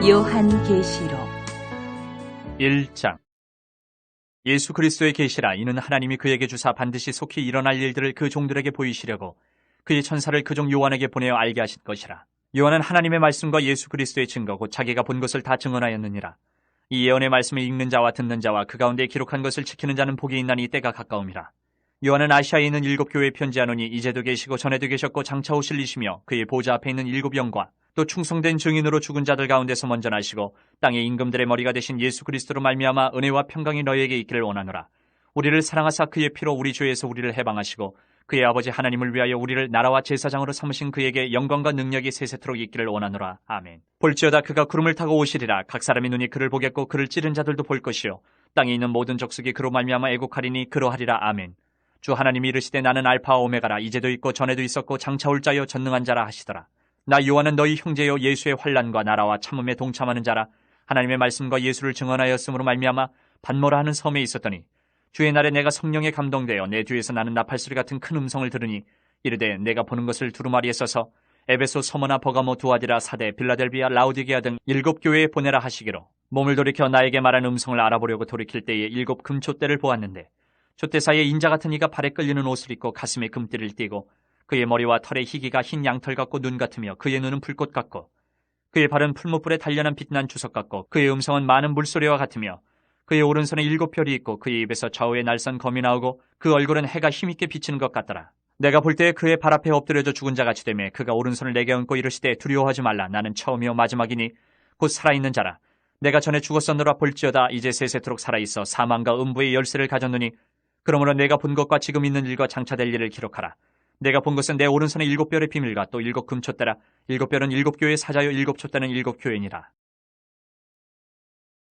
요한계시록 1장. 예수 그리스도의 계시라. 이는 하나님이 그에게 주사 반드시 속히 일어날 일들을 그 종들에게 보이시려고 그의 천사를 그 종 요한에게 보내어 알게 하신 것이라. 요한은 하나님의 말씀과 예수 그리스도의 증거 곧 자기가 본 것을 다 증언하였느니라. 이 예언의 말씀을 읽는 자와 듣는 자와 그 가운데 기록한 것을 지키는 자는 복이 있나니 때가 가까움이라. 요한은 아시아에 있는 7 교회에 편지하노니 이제도 계시고 전에도 계셨고 장차 오실 이시며 그의 보좌 앞에 있는 7 영과 또 충성된 증인으로 죽은 자들 가운데서 먼저 나시고 땅의 임금들의 머리가 되신 예수 그리스도로 말미암아 은혜와 평강이 너희에게 있기를 원하노라. 우리를 사랑하사 그의 피로 우리 죄에서 우리를 해방하시고 그의 아버지 하나님을 위하여 우리를 나라와 제사장으로 삼으신 그에게 영광과 능력이 세세토록 있기를 원하노라. 아멘. 볼지어다 그가 구름을 타고 오시리라. 각 사람의 눈이 그를 보겠고 그를 찌른 자들도 볼 것이요 땅에 있는 모든 족속이 그로 말미암아 애곡하리니 그러하리라. 아멘. 주 하나님이 이르시되 나는 알파와 오메가라. 이제도 있고 전에도 있었고 장차 올 자여 전능한 자라 하시더라. 나 요한은 너희 형제여 예수의 환난과 나라와 참음에 동참하는 자라. 하나님의 말씀과 예수를 증언하였으므로 말미암아 반모라 하는 섬에 있었더니 주의 날에 내가 성령에 감동되어 내 뒤에서 나는 나팔소리 같은 큰 음성을 들으니 이르되 내가 보는 것을 두루마리에 써서 에베소, 서머나, 버가모, 두아디라, 사대, 빌라델비아, 라우디게아 등 7 교회에 보내라 하시기로 몸을 돌이켜 나에게 말한 음성을 알아보려고 돌이킬 때에 7 금촛대를 보았는데 촛대 사이에 인자 같은 이가 발에 끌리는 옷을 입고 가슴에 금띠를 띠고 그의 머리와 털의 희기가 흰 양털 같고 눈 같으며 그의 눈은 불꽃 같고 그의 발은 풀무불에 단련한 빛난 주석 같고 그의 음성은 많은 물소리와 같으며 그의 오른손에 7 별이 있고 그의 입에서 좌우에 날선 검이 나오고 그 얼굴은 해가 힘있게 비치는 것 같더라. 내가 볼 때에 그의 발 앞에 엎드려져 죽은 자같이 되매 그가 오른손을 내게 얹고 이르시되 두려워하지 말라. 나는 처음이요 마지막이니 곧 살아있는 자라. 내가 전에 죽었었노라. 볼지어다 이제 세세토록 살아있어 사망과 음부의 열쇠를 가졌느니 그러므로 내가 본 것과 지금 있는 일과 장차 될 일을 기록하라. 내가 본 것은 내 오른손에 7 별의 비밀과 또 7 금촛대라. 7 별은 7 교회의 사자요 7 촛대는 7 교회니라.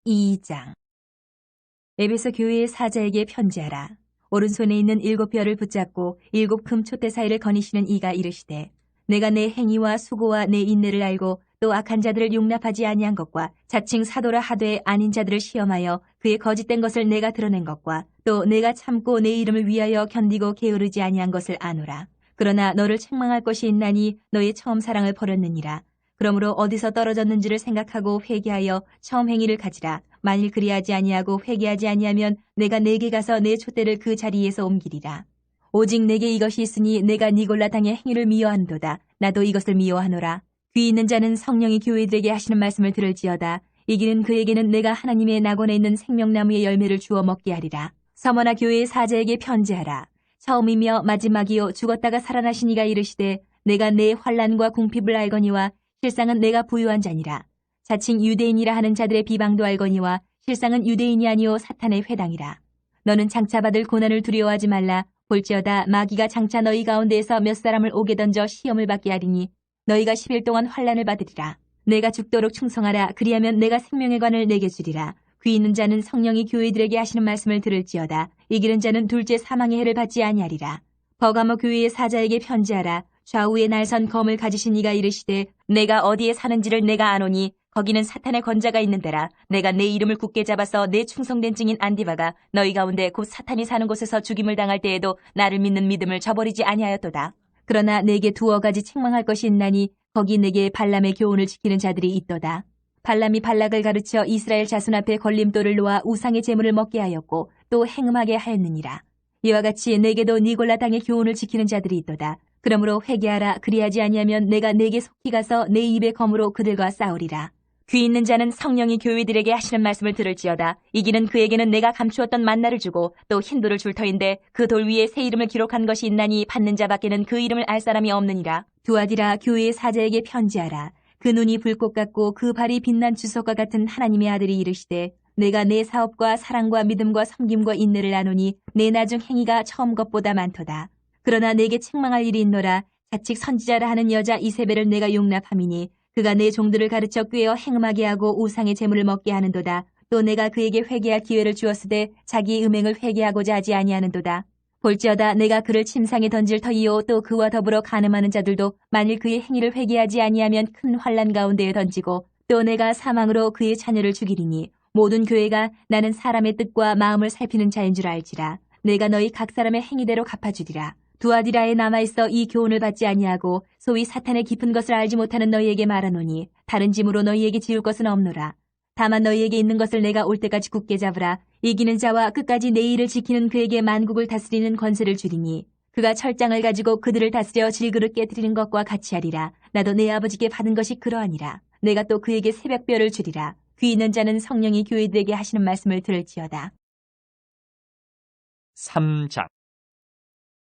2장. 에베소 교회의 사자에게 편지하라. 오른손에 있는 7 별을 붙잡고 7 금촛대 사이를 거니시는 이가 이르시되 내가 내 행위와 수고와 내 인내를 알고 또 악한 자들을 용납하지 아니한 것과 자칭 사도라 하되 아닌 자들을 시험하여 그의 거짓된 것을 내가 드러낸 것과 또 내가 참고 내 이름을 위하여 견디고 게으르지 아니한 것을 아노라. 그러나 너를 책망할 것이 있나니 너의 처음 사랑을 버렸느니라. 그러므로 어디서 떨어졌는지를 생각하고 회개하여 처음 행위를 가지라. 만일 그리하지 아니하고 회개하지 아니하면 내가 내게 가서 내 촛대를 그 자리에서 옮기리라. 오직 내게 이것이 있으니 내가 니골라 당의 행위를 미워한도다. 나도 이것을 미워하노라. 귀 있는 자는 성령이 교회들에게 하시는 말씀을 들을지어다. 이기는 그에게는 내가 하나님의 낙원에 있는 생명나무의 열매를 주어 먹게 하리라. 서머나 교회의 사자에게 편지하라. 처음이며 마지막이요 죽었다가 살아나신 이가 이르시되 내가 내 환난과 궁핍을 알거니와 실상은 내가 부유한 자니라. 자칭 유대인이라 하는 자들의 비방도 알거니와 실상은 유대인이 아니요 사탄의 회당이라. 너는 장차 받을 고난을 두려워하지 말라. 볼지어다 마귀가 장차 너희 가운데에서 몇 사람을 옥에 던져 시험을 받게 하리니 너희가 10일 동안 환난을 받으리라. 내가 죽도록 충성하라. 그리하면 내가 생명의 관을 내게 주리라. 귀 있는 자는 성령이 교회들에게 하시는 말씀을 들을지어다. 이기는 자는 둘째 사망의 해를 받지 아니하리라. 버가모 교회의 사자에게 편지하라. 좌우에 날선 검을 가지신 이가 이르시되 내가 어디에 사는지를 내가 아노니 거기는 사탄의 권자가 있는 데라. 내가 내 이름을 굳게 잡아서 내 충성된 증인 안디바가 너희 가운데 곧 사탄이 사는 곳에서 죽임을 당할 때에도 나를 믿는 믿음을 저버리지 아니하였도다. 그러나 내게 2 가지 책망할 것이 있나니 거기 내게 발람의 교훈을 지키는 자들이 있도다. 발람이 발락을 가르쳐 이스라엘 자손 앞에 걸림돌을 놓아 우상의 제물을 먹게 하였고 또 행음하게 하였느니라. 이와 같이 내게도 니골라 당의 교훈을 지키는 자들이 있도다. 그러므로 회개하라. 그리하지 아니하면 내가 내게 속히 가서 내 입의 검으로 그들과 싸우리라. 귀 있는 자는 성령이 교회들에게 하시는 말씀을 들을지어다. 이기는 그에게는 내가 감추었던 만나를 주고 또 흰 돌을 줄 터인데 그 돌 위에 새 이름을 기록한 것이 있나니 받는 자밖에는 그 이름을 알 사람이 없느니라. 두아디라 교회의 사자에게 편지하라. 그 눈이 불꽃 같고 그 발이 빛난 주석과 같은 하나님의 아들이 이르시되 내가 내 사업과 사랑과 믿음과 섬김과 인내를 아노니 내 나중 행위가 처음 것보다 많도다. 그러나 내게 책망할 일이 있노라. 자칫 선지자라 하는 여자 이세벨을 내가 용납함이니 그가 내 종들을 가르쳐 꾀어 행음하게 하고 우상의 제물을 먹게 하는도다. 또 내가 그에게 회개할 기회를 주었으되 자기의 음행을 회개하고자 하지 아니하는도다. 볼지어다 내가 그를 침상에 던질 터이요 또 그와 더불어 간음하는 자들도 만일 그의 행위를 회개하지 아니하면 큰 환난 가운데에 던지고 또 내가 사망으로 그의 자녀를 죽이리니 모든 교회가 나는 사람의 뜻과 마음을 살피는 자인 줄 알지라. 내가 너희 각 사람의 행위대로 갚아주리라. 두아디라에 남아있어 이 교훈을 받지 아니하고 소위 사탄의 깊은 것을 알지 못하는 너희에게 말하노니 다른 짐으로 너희에게 지울 것은 없노라. 다만 너희에게 있는 것을 내가 올 때까지 굳게 잡으라. 이기는 자와 끝까지 내 일을 지키는 그에게 만국을 다스리는 권세를 주리니 그가 철장을 가지고 그들을 다스려 질그릇 깨뜨리는 것과 같이 하리라. 나도 내 아버지께 받은 것이 그러하니라. 내가 또 그에게 새벽별을 주리라. 귀 있는 자는 성령이 교회들에게 하시는 말씀을 들을지어다. 3장.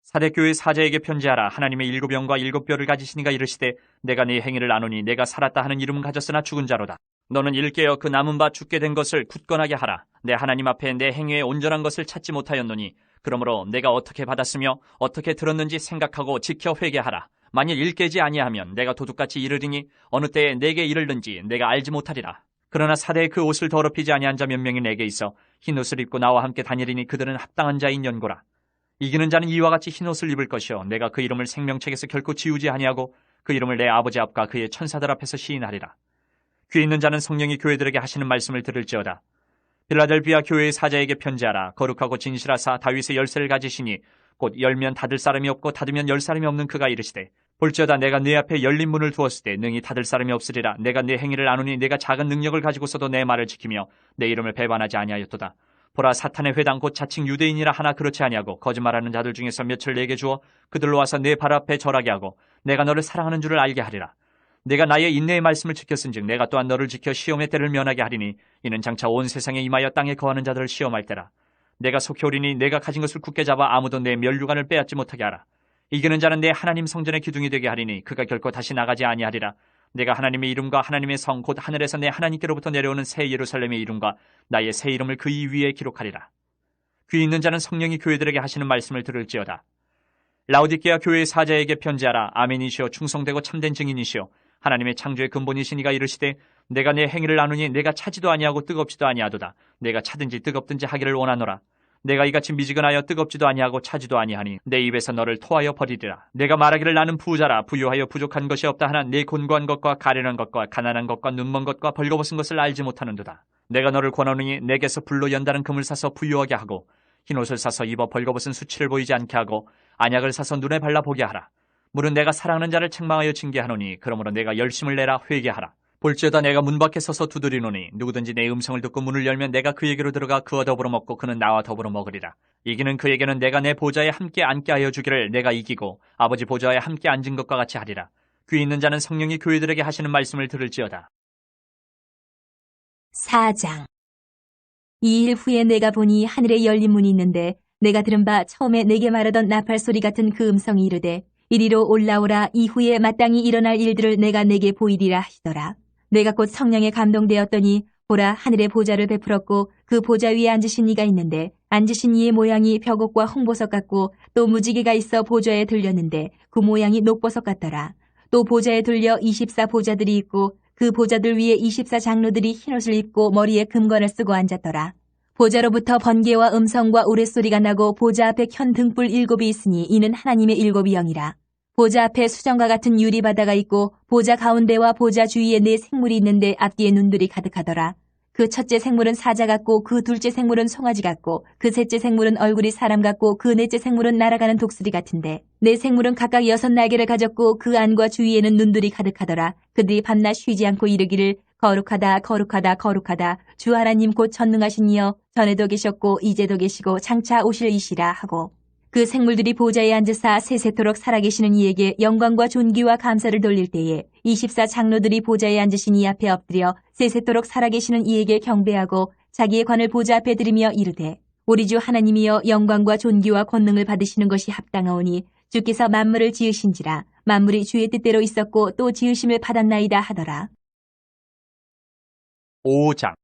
사대교회 사자에게 편지하라. 하나님의 일곱 영과 일곱 뼈를 가지시니가 이르시되 내가 네 행위를 아노니 내가 살았다 하는 이름은 가졌으나 죽은 자로다. 너는 일깨어 그 남은 바 죽게 된 것을 굳건하게 하라. 내 하나님 앞에 내 행위에 온전한 것을 찾지 못하였노니 그러므로 내가 어떻게 받았으며 어떻게 들었는지 생각하고 지켜 회개하라. 만일 일깨지 아니하면 내가 도둑같이 이르리니 어느 때에 내게 이르는지 내가 알지 못하리라. 그러나 사대의 그 옷을 더럽히지 아니한 자 몇 명이 내게 있어 흰 옷을 입고 나와 함께 다니리니 그들은 합당한 자인 연고라. 이기는 자는 이와 같이 흰 옷을 입을 것이요 내가 그 이름을 생명책에서 결코 지우지 아니하고 그 이름을 내 아버지 앞과 그의 천사들 앞에서 시인하리라. 귀 있는 자는 성령이 교회들에게 하시는 말씀을 들을지어다. 빌라델비아 교회의 사자에게 편지하라. 거룩하고 진실하사 다윗의 열쇠를 가지시니 곧 열면 닫을 사람이 없고 닫으면 열 사람이 없는 그가 이르시되 볼지어다 내가 네 앞에 열린 문을 두었을 때 능히 닫을 사람이 없으리라. 내가 네 행위를 아노니 내가 작은 능력을 가지고서도 내 말을 지키며 내 이름을 배반하지 아니하였도다. 보라 사탄의 회당 곧 자칭 유대인이라 하나 그렇지 아니하고 거짓말하는 자들 중에서 몇을 내게 주어 그들로 와서 내 발 앞에 절하게 하고 내가 너를 사랑하는 줄을 알게 하리라. 내가 나의 인내의 말씀을 지켰은즉 내가 또한 너를 지켜 시험의 때를 면하게 하리니 이는 장차 온 세상에 임하여 땅에 거하는 자들을 시험할 때라. 내가 속히 오리니 내가 가진 것을 굳게 잡아 아무도 내 면류관을 빼앗지 못하게 하라. 이기는 자는 내 하나님 성전의 기둥이 되게 하리니 그가 결코 다시 나가지 아니하리라. 내가 하나님의 이름과 하나님의 성 곧 하늘에서 내 하나님께로부터 내려오는 새 예루살렘의 이름과 나의 새 이름을 그 이 위에 기록하리라. 귀 있는 자는 성령이 교회들에게 하시는 말씀을 들을지어다. 라오디게아 교회의 사자에게 편지하라. 아멘이시오 충성되고 참된 증인이시오 하나님의 창조의 근본이시니가 이르시되 내가 내 행위를 아노니 내가 차지도 아니하고 뜨겁지도 아니하도다. 내가 차든지 뜨겁든지 하기를 원하노라. 내가 이같이 미지근하여 뜨겁지도 아니하고 차지도 아니하니 내 입에서 너를 토하여 버리리라. 내가 말하기를 나는 부자라 부유하여 부족한 것이 없다 하나 내 곤고한 것과 가련한 것과 가난한 것과 눈먼 것과 벌거벗은 것을 알지 못하는도다. 내가 너를 권하노니 내게서 불로 연다는 금을 사서 부유하게 하고 흰옷을 사서 입어 벌거벗은 수치를 보이지 않게 하고 안약을 사서 눈에 발라 보게 하라. 물은 내가 사랑하는 자를 책망하여 징계하노니 그러므로 내가 열심을 내라 회개하라. 볼지어다 내가 문 밖에 서서 두드리노니 누구든지 내 음성을 듣고 문을 열면 내가 그에게로 들어가 그와 더불어 먹고 그는 나와 더불어 먹으리라. 이기는 그에게는 내가 내 보좌에 함께 앉게 하여 주기를 내가 이기고 아버지 보좌에 함께 앉은 것과 같이 하리라. 귀 있는 자는 성령이 교회들에게 하시는 말씀을 들을지어다. 4장. 이 일 후에 내가 보니 하늘에 열린 문이 있는데 내가 들은 바 처음에 내게 말하던 나팔 소리 같은 그 음성이 이르되 이리로 올라오라. 이후에 마땅히 일어날 일들을 내가 내게 보이리라 하시더라. 내가 곧 성령에 감동되었더니 보라 하늘의 보좌를 베풀었고 그 보좌 위에 앉으신 이가 있는데 앉으신 이의 모양이 벽옥과 홍보석 같고 또 무지개가 있어 보좌에 들렸는데 그 모양이 녹보석 같더라. 또 보좌에 들려 24 보좌들이 있고 그 보좌들 위에 24 장로들이 흰옷을 입고 머리에 금관을 쓰고 앉았더라. 보좌로부터 번개와 음성과 우레소리가 나고 보좌 앞에 켠 등불 7이 있으니 이는 하나님의 7이 영이라. 보좌 앞에 수정과 같은 유리바다가 있고 보좌 가운데와 보좌 주위에 4 생물이 있는데 앞뒤에 눈들이 가득하더라. 그 첫째 생물은 사자 같고 그 둘째 생물은 송아지 같고 그 셋째 생물은 얼굴이 사람 같고 그 넷째 생물은 날아가는 독수리 같은데 4 생물은 각각 6 날개를 가졌고 그 안과 주위에는 눈들이 가득하더라. 그들이 밤낮 쉬지 않고 이르기를 거룩하다 거룩하다 거룩하다 주 하나님 곧 전능하신 이여 전에도 계셨고 이제도 계시고 장차 오실 이시라 하고 그 생물들이 보좌에 앉으사 세세토록 살아계시는 이에게 영광과 존귀와 감사를 돌릴 때에 24 장로들이 보좌에 앉으신 이 앞에 엎드려 세세토록 살아계시는 이에게 경배하고 자기의 관을 보좌 앞에 들이며 이르되 우리 주 하나님이여 영광과 존귀와 권능을 받으시는 것이 합당하오니 주께서 만물을 지으신지라 만물이 주의 뜻대로 있었고 또 지으심을 받았나이다 하더라. 5장.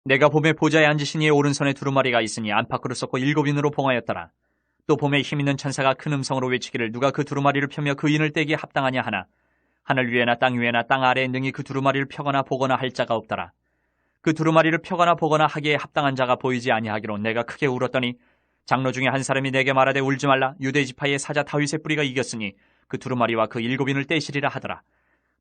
내가 봄에 보좌에 앉으신 이의 오른손에 두루마리가 있으니 안팎으로 썩고 7인으로 봉하였더라. 또 봄에 힘있는 천사가 큰 음성으로 외치기를 누가 그 두루마리를 펴며 그 인을 떼기에 합당하냐 하나 하늘 위에나 땅 위에나 땅 아래에 능히 그 두루마리를 펴거나 보거나 할 자가 없더라. 그 두루마리를 펴거나 보거나 하기에 합당한 자가 보이지 아니하기로 내가 크게 울었더니 장로 중에 한 사람이 내게 말하되 울지 말라 유대 지파의 사자 다윗의 뿌리가 이겼으니 그 두루마리와 그 7인을 떼시리라 하더라.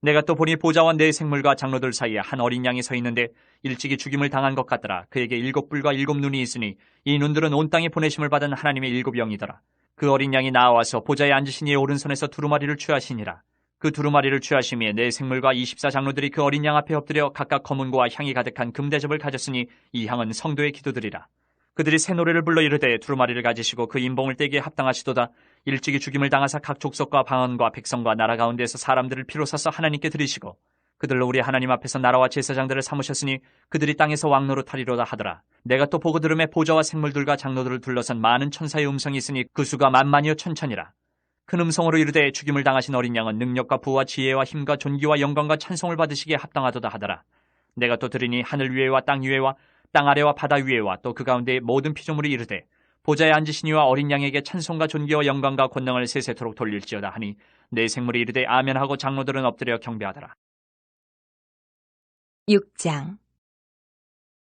내가 또 보니 보좌와 4 생물과 장로들 사이에 한 어린 양이 서 있는데 일찍이 죽임을 당한 것 같더라. 그에게 7 뿔과 7 눈이 있으니 이 눈들은 온 땅에 보내심을 받은 하나님의 7 영이더라. 그 어린 양이 나와서 보좌에 앉으신 이의 오른손에서 두루마리를 취하시니라. 그 두루마리를 취하심에 내 생물과 24장로들이 그 어린 양 앞에 엎드려 각각 검은고와 향이 가득한 금대접을 가졌으니 이 향은 성도의 기도들이라. 그들이 새 노래를 불러 이르되 두루마리를 가지시고 그 인봉을 떼기에 합당하시도다. 일찍이 죽임을 당하사 각 족속과 방언과 백성과 나라 가운데서 사람들을 피로 사서 하나님께 드리시고 그들로 우리 하나님 앞에서 나라와 제사장들을 삼으셨으니 그들이 땅에서 왕노릇하리로다 하더라. 내가 또 보고 들음에 보좌와 생물들과 장로들을 둘러선 많은 천사의 음성이 있으니 그 수가 만만이요 천천이라. 큰 음성으로 이르되 죽임을 당하신 어린 양은 능력과 부와 지혜와 힘과 존귀와 영광과 찬송을 받으시기에 합당하도다 하더라. 내가 또 들으니 하늘 위에와 땅 위에와 땅 아래와 바다 위에와 또 그 가운데의 모든 피조물이 이르되 보좌에 앉으신 이와 어린 양에게 찬송과 존귀와 영광과 권능을 세세토록 돌릴지어다 하니 내 생물이 이르되 아멘하고 장로들은 엎드려 경배하더라. 6장.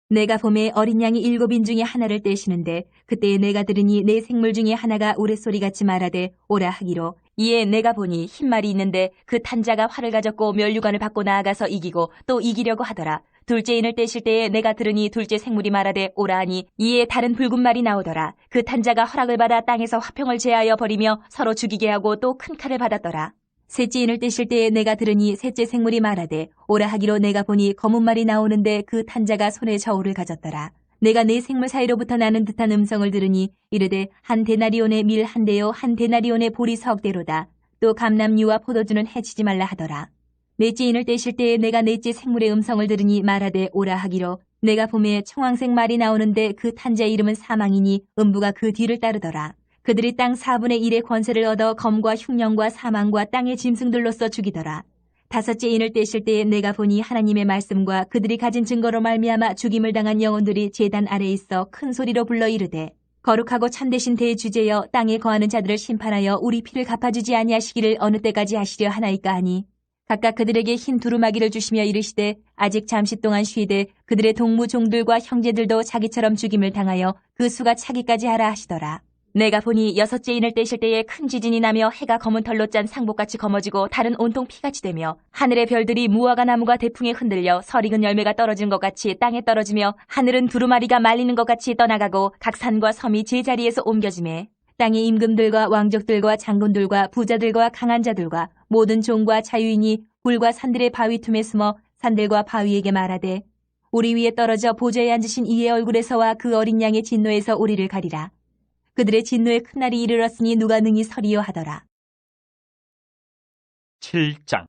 내가 봄에 어린 양이 7인 중에 하나를 떼시는데 그때에 내가 들으니 내 생물 중에 하나가 우레소리같이 말하되 오라 하기로 이에 내가 보니 흰말이 있는데 그 탄자가 활을 가졌고 면류관을 받고 나아가서 이기고 또 이기려고 하더라. 둘째 인을 떼실 때에 내가 들으니 둘째 생물이 말하되 오라 하니 이에 다른 붉은 말이 나오더라. 그 탄자가 허락을 받아 땅에서 화평을 제하여 버리며 서로 죽이게 하고 또 큰 칼을 받았더라. 셋째 인을 떼실 때에 내가 들으니 셋째 생물이 말하되 오라 하기로 내가 보니 검은 말이 나오는데 그 탄자가 손에 저울을 가졌더라. 내가 네 생물 사이로부터 나는 듯한 음성을 들으니 이르되 한 데나리온의 밀 한 대요 한 데나리온의 보리 석 대로다. 또 감람류와 포도주는 해치지 말라 하더라. 넷째 인을 떼실 때에 내가 넷째 생물의 음성을 들으니 말하되 오라 하기로 내가 봄에 청황색 말이 나오는데 그 탄자의 이름은 사망이니 음부가 그 뒤를 따르더라. 그들이 땅 4분의 1의 권세를 얻어 검과 흉령과 사망과 땅의 짐승들로서 죽이더라. 다섯째 인을 떼실 때에 내가 보니 하나님의 말씀과 그들이 가진 증거로 말미암아 죽임을 당한 영혼들이 제단 아래에 있어 큰 소리로 불러 이르되 거룩하고 참되신 대주제여 땅에 거하는 자들을 심판하여 우리 피를 갚아주지 아니하시기를 어느 때까지 하시려 하나이까 하니 각각 그들에게 흰 두루마기를 주시며 이르시되 아직 잠시 동안 쉬되 그들의 동무 종들과 형제들도 자기처럼 죽임을 당하여 그 수가 차기까지 하라 하시더라. 내가 보니 여섯째 인을 떼실 때에 큰 지진이 나며 해가 검은 털로 짠 상복같이 검어지고 달은 온통 피같이 되며 하늘의 별들이 무화과 나무가 대풍에 흔들려 설익은 열매가 떨어진 것 같이 땅에 떨어지며 하늘은 두루마리가 말리는 것 같이 떠나가고 각 산과 섬이 제자리에서 옮겨지매 땅의 임금들과 왕족들과 장군들과 부자들과 강한 자들과 모든 종과 자유인이 굴과 산들의 바위 틈에 숨어 산들과 바위에게 말하되 우리 위에 떨어져 보좌에 앉으신 이의 얼굴에서와 그 어린 양의 진노에서 우리를 가리라. 그들의 진노의 큰 날이 이르렀으니 누가 능히 서리요 하더라. 7장.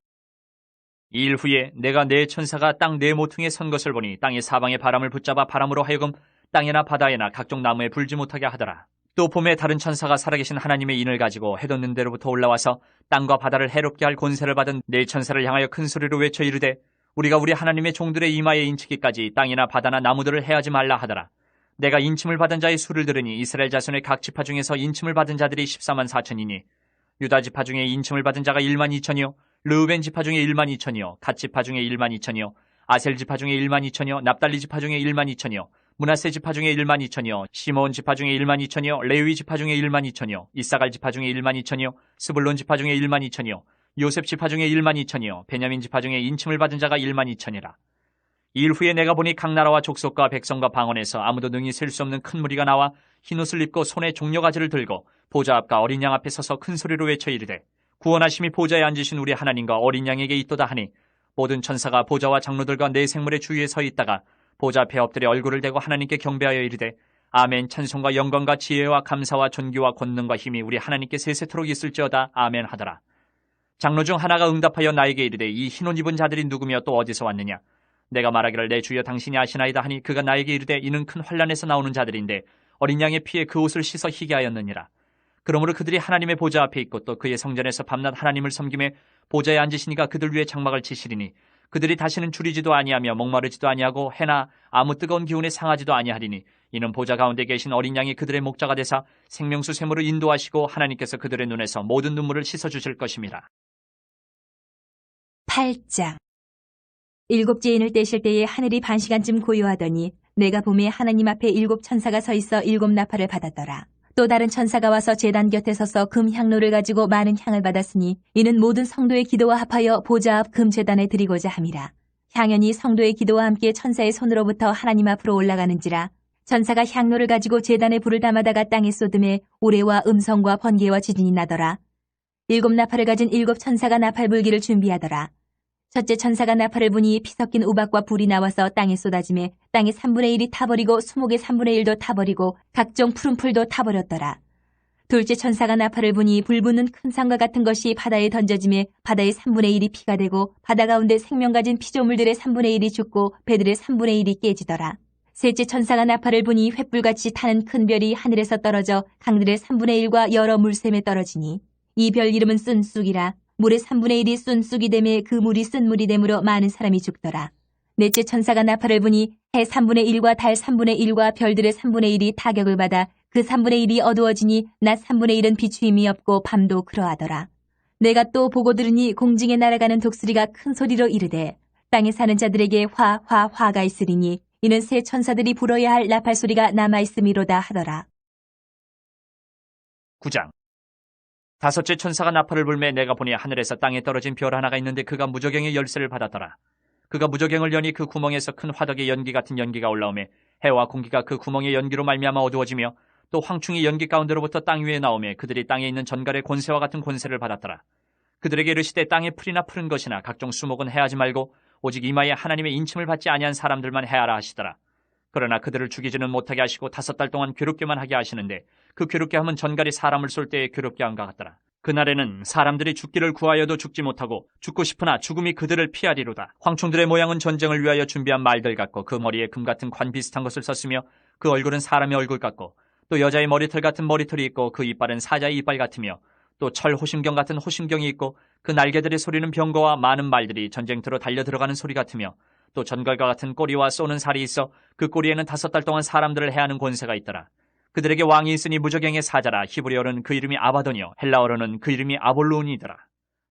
이 일 후에 내가 네 천사가 땅 네 모퉁이에 선 것을 보니 땅의 사방에 바람을 붙잡아 바람으로 하여금 땅에나 바다에나 각종 나무에 불지 못하게 하더라. 또 봄에 다른 천사가 살아계신 하나님의 인을 가지고 해돋는 데로부터 올라와서 땅과 바다를 해롭게 할 권세를 받은 네 천사를 향하여 큰 소리로 외쳐 이르되 우리가 우리 하나님의 종들의 이마에 인치기까지 땅이나 바다나 나무들을 해하지 말라 하더라. 내가 인침을 받은 자의 수를 들으니 이스라엘 자손의 각 지파 중에서 인침을 받은 자들이 14만 4천이니 유다 지파 중에 인침을 받은 자가 1만 2천이요 르우벤 지파 중에 1만 2천이요 갓 지파 중에 1만 2천이요 아셀 지파 중에 1만 2천이요 납달리 지파 중에 1만 2천이요 므낫세 지파 중에 1만 2천이요 시므온 지파 중에 1만 2천이요 레위 지파 중에 1만 2천이요 이사갈 지파 중에 1만 2천이요 스불론 지파 중에 1만 2천이요 요셉 지파 중에 1만 2천이요 베냐민 지파 중에 인침을 받은 자가 1만 2천이라. 일 후에 내가 보니 각 나라와 족속과 백성과 방언에서 아무도 능히 셀 수 없는 큰 무리가 나와 흰옷을 입고 손에 종려가지를 들고 보좌 앞과 어린 양 앞에 서서 큰 소리로 외쳐 이르되 구원하심이 보좌에 앉으신 우리 하나님과 어린 양에게 있도다 하니 모든 천사가 보좌와 장로들과 네 생물의 주위에 서 있다가 보좌 앞에 엎드려 얼굴을 대고 하나님께 경배하여 이르되 아멘 찬송과 영광과 지혜와 감사와 존귀와 권능과 힘이 우리 하나님께 세세토록 있을지어다 아멘 하더라. 장로 중 하나가 응답하여 나에게 이르되 이 흰옷 입은 자들이 누구며 또 어디서 왔느냐. 내가 말하기를 내 주여 당신이 아시나이다 하니 그가 나에게 이르되 이는 큰 환란에서 나오는 자들인데 어린 양의 피에 그 옷을 씻어 희게 하였느니라. 그러므로 그들이 하나님의 보좌 앞에 있고 또 그의 성전에서 밤낮 하나님을 섬김에 보좌에 앉으시니가 그들 위에 장막을 치시리니 그들이 다시는 줄이지도 아니하며 목마르지도 아니하고 해나 아무 뜨거운 기운에 상하지도 아니하리니 이는 보좌 가운데 계신 어린 양이 그들의 목자가 되사 생명수 샘으로 인도하시고 하나님께서 그들의 눈에서 모든 눈물을 씻어주실 것임이라. 8장. 일곱째 인을 떼실 때에 하늘이 반시간쯤 고요하더니 내가 봄에 하나님 앞에 7 천사가 서 있어 7 나팔을 받았더라. 또 다른 천사가 와서 제단 곁에 서서 금 향로를 가지고 많은 향을 받았으니 이는 모든 성도의 기도와 합하여 보좌 앞 금 제단에 드리고자 함이라. 향연이 성도의 기도와 함께 천사의 손으로부터 하나님 앞으로 올라가는지라. 천사가 향로를 가지고 제단에 불을 담아다가 땅에 쏟음에 우레와 음성과 번개와 지진이 나더라. 7 나팔을 가진 7 천사가 나팔 불기를 준비하더라. 첫째 천사가 나팔을 부니 피 섞인 우박과 불이 나와서 땅에 쏟아지매 땅의 3분의 1이 타버리고 수목의 3분의 1도 타버리고 각종 푸른 풀도 타버렸더라. 둘째 천사가 나팔을 부니 불 붙는 큰 산과 같은 것이 바다에 던져지매 바다의 3분의 1이 피가 되고 바다 가운데 생명 가진 피조물들의 3분의 1이 죽고 배들의 3분의 1이 깨지더라. 셋째 천사가 나팔을 부니 횃불같이 타는 큰 별이 하늘에서 떨어져 강들의 3분의 1과 여러 물샘에 떨어지니 이 별 이름은 쓴쑥이라. 물의 3분의 1이 쓴쑥이 되매 그 물이 쓴물이 되므로 많은 사람이 죽더라. 넷째 천사가 나팔을 부니 해 3분의 1과 달 3분의 1과 별들의 3분의 1이 타격을 받아 그 3분의 1이 어두워지니 낮 3분의 1은 비추임이 없고 밤도 그러하더라. 내가 또 보고 들으니 공중에 날아가는 독수리가 큰 소리로 이르되 땅에 사는 자들에게 화가 있으리니 이는 새 천사들이 불어야 할 나팔 소리가 남아있음이로다 하더라. 9장. 다섯째 천사가 나팔을 불매 내가 보니 하늘에서 땅에 떨어진 별 하나가 있는데 그가 무저갱의 열쇠를 받았더라. 그가 무저갱을 여니 그 구멍에서 큰 화덕의 연기 같은 연기가 올라오매 해와 공기가 그 구멍의 연기로 말미암아 어두워지며 또 황충이 연기 가운데로부터 땅 위에 나오매 그들이 땅에 있는 전갈의 권세와 같은 권세를 받았더라. 그들에게 이르시되 땅에 풀이나 푸른 것이나 각종 수목은 해하지 말고 오직 이마에 하나님의 인침을 받지 아니한 사람들만 해하라 하시더라. 그러나 그들을 죽이지는 못하게 하시고 5달 동안 괴롭게만 하게 하시는데 그 괴롭게 함은 전갈이 사람을 쏠 때에 괴롭게 함과 같더라. 그날에는 사람들이 죽기를 구하여도 죽지 못하고 죽고 싶으나 죽음이 그들을 피하리로다. 황충들의 모양은 전쟁을 위하여 준비한 말들 같고 그 머리에 금 같은 관 비슷한 것을 썼으며 그 얼굴은 사람의 얼굴 같고 또 여자의 머리털 같은 머리털이 있고 그 이빨은 사자의 이빨 같으며 또 철 호심경 같은 호심경이 있고 그 날개들의 소리는 병거와 많은 말들이 전쟁터로 달려 들어가는 소리 같으며 또 전갈과 같은 꼬리와 쏘는 살이 있어 그 꼬리에는 5달 동안 사람들을 해하는 권세가 있더라. 그들에게 왕이 있으니 무저갱의 사자라. 히브리어로는 그 이름이 아바돈이요 헬라어로는 그 이름이 아볼론이더라.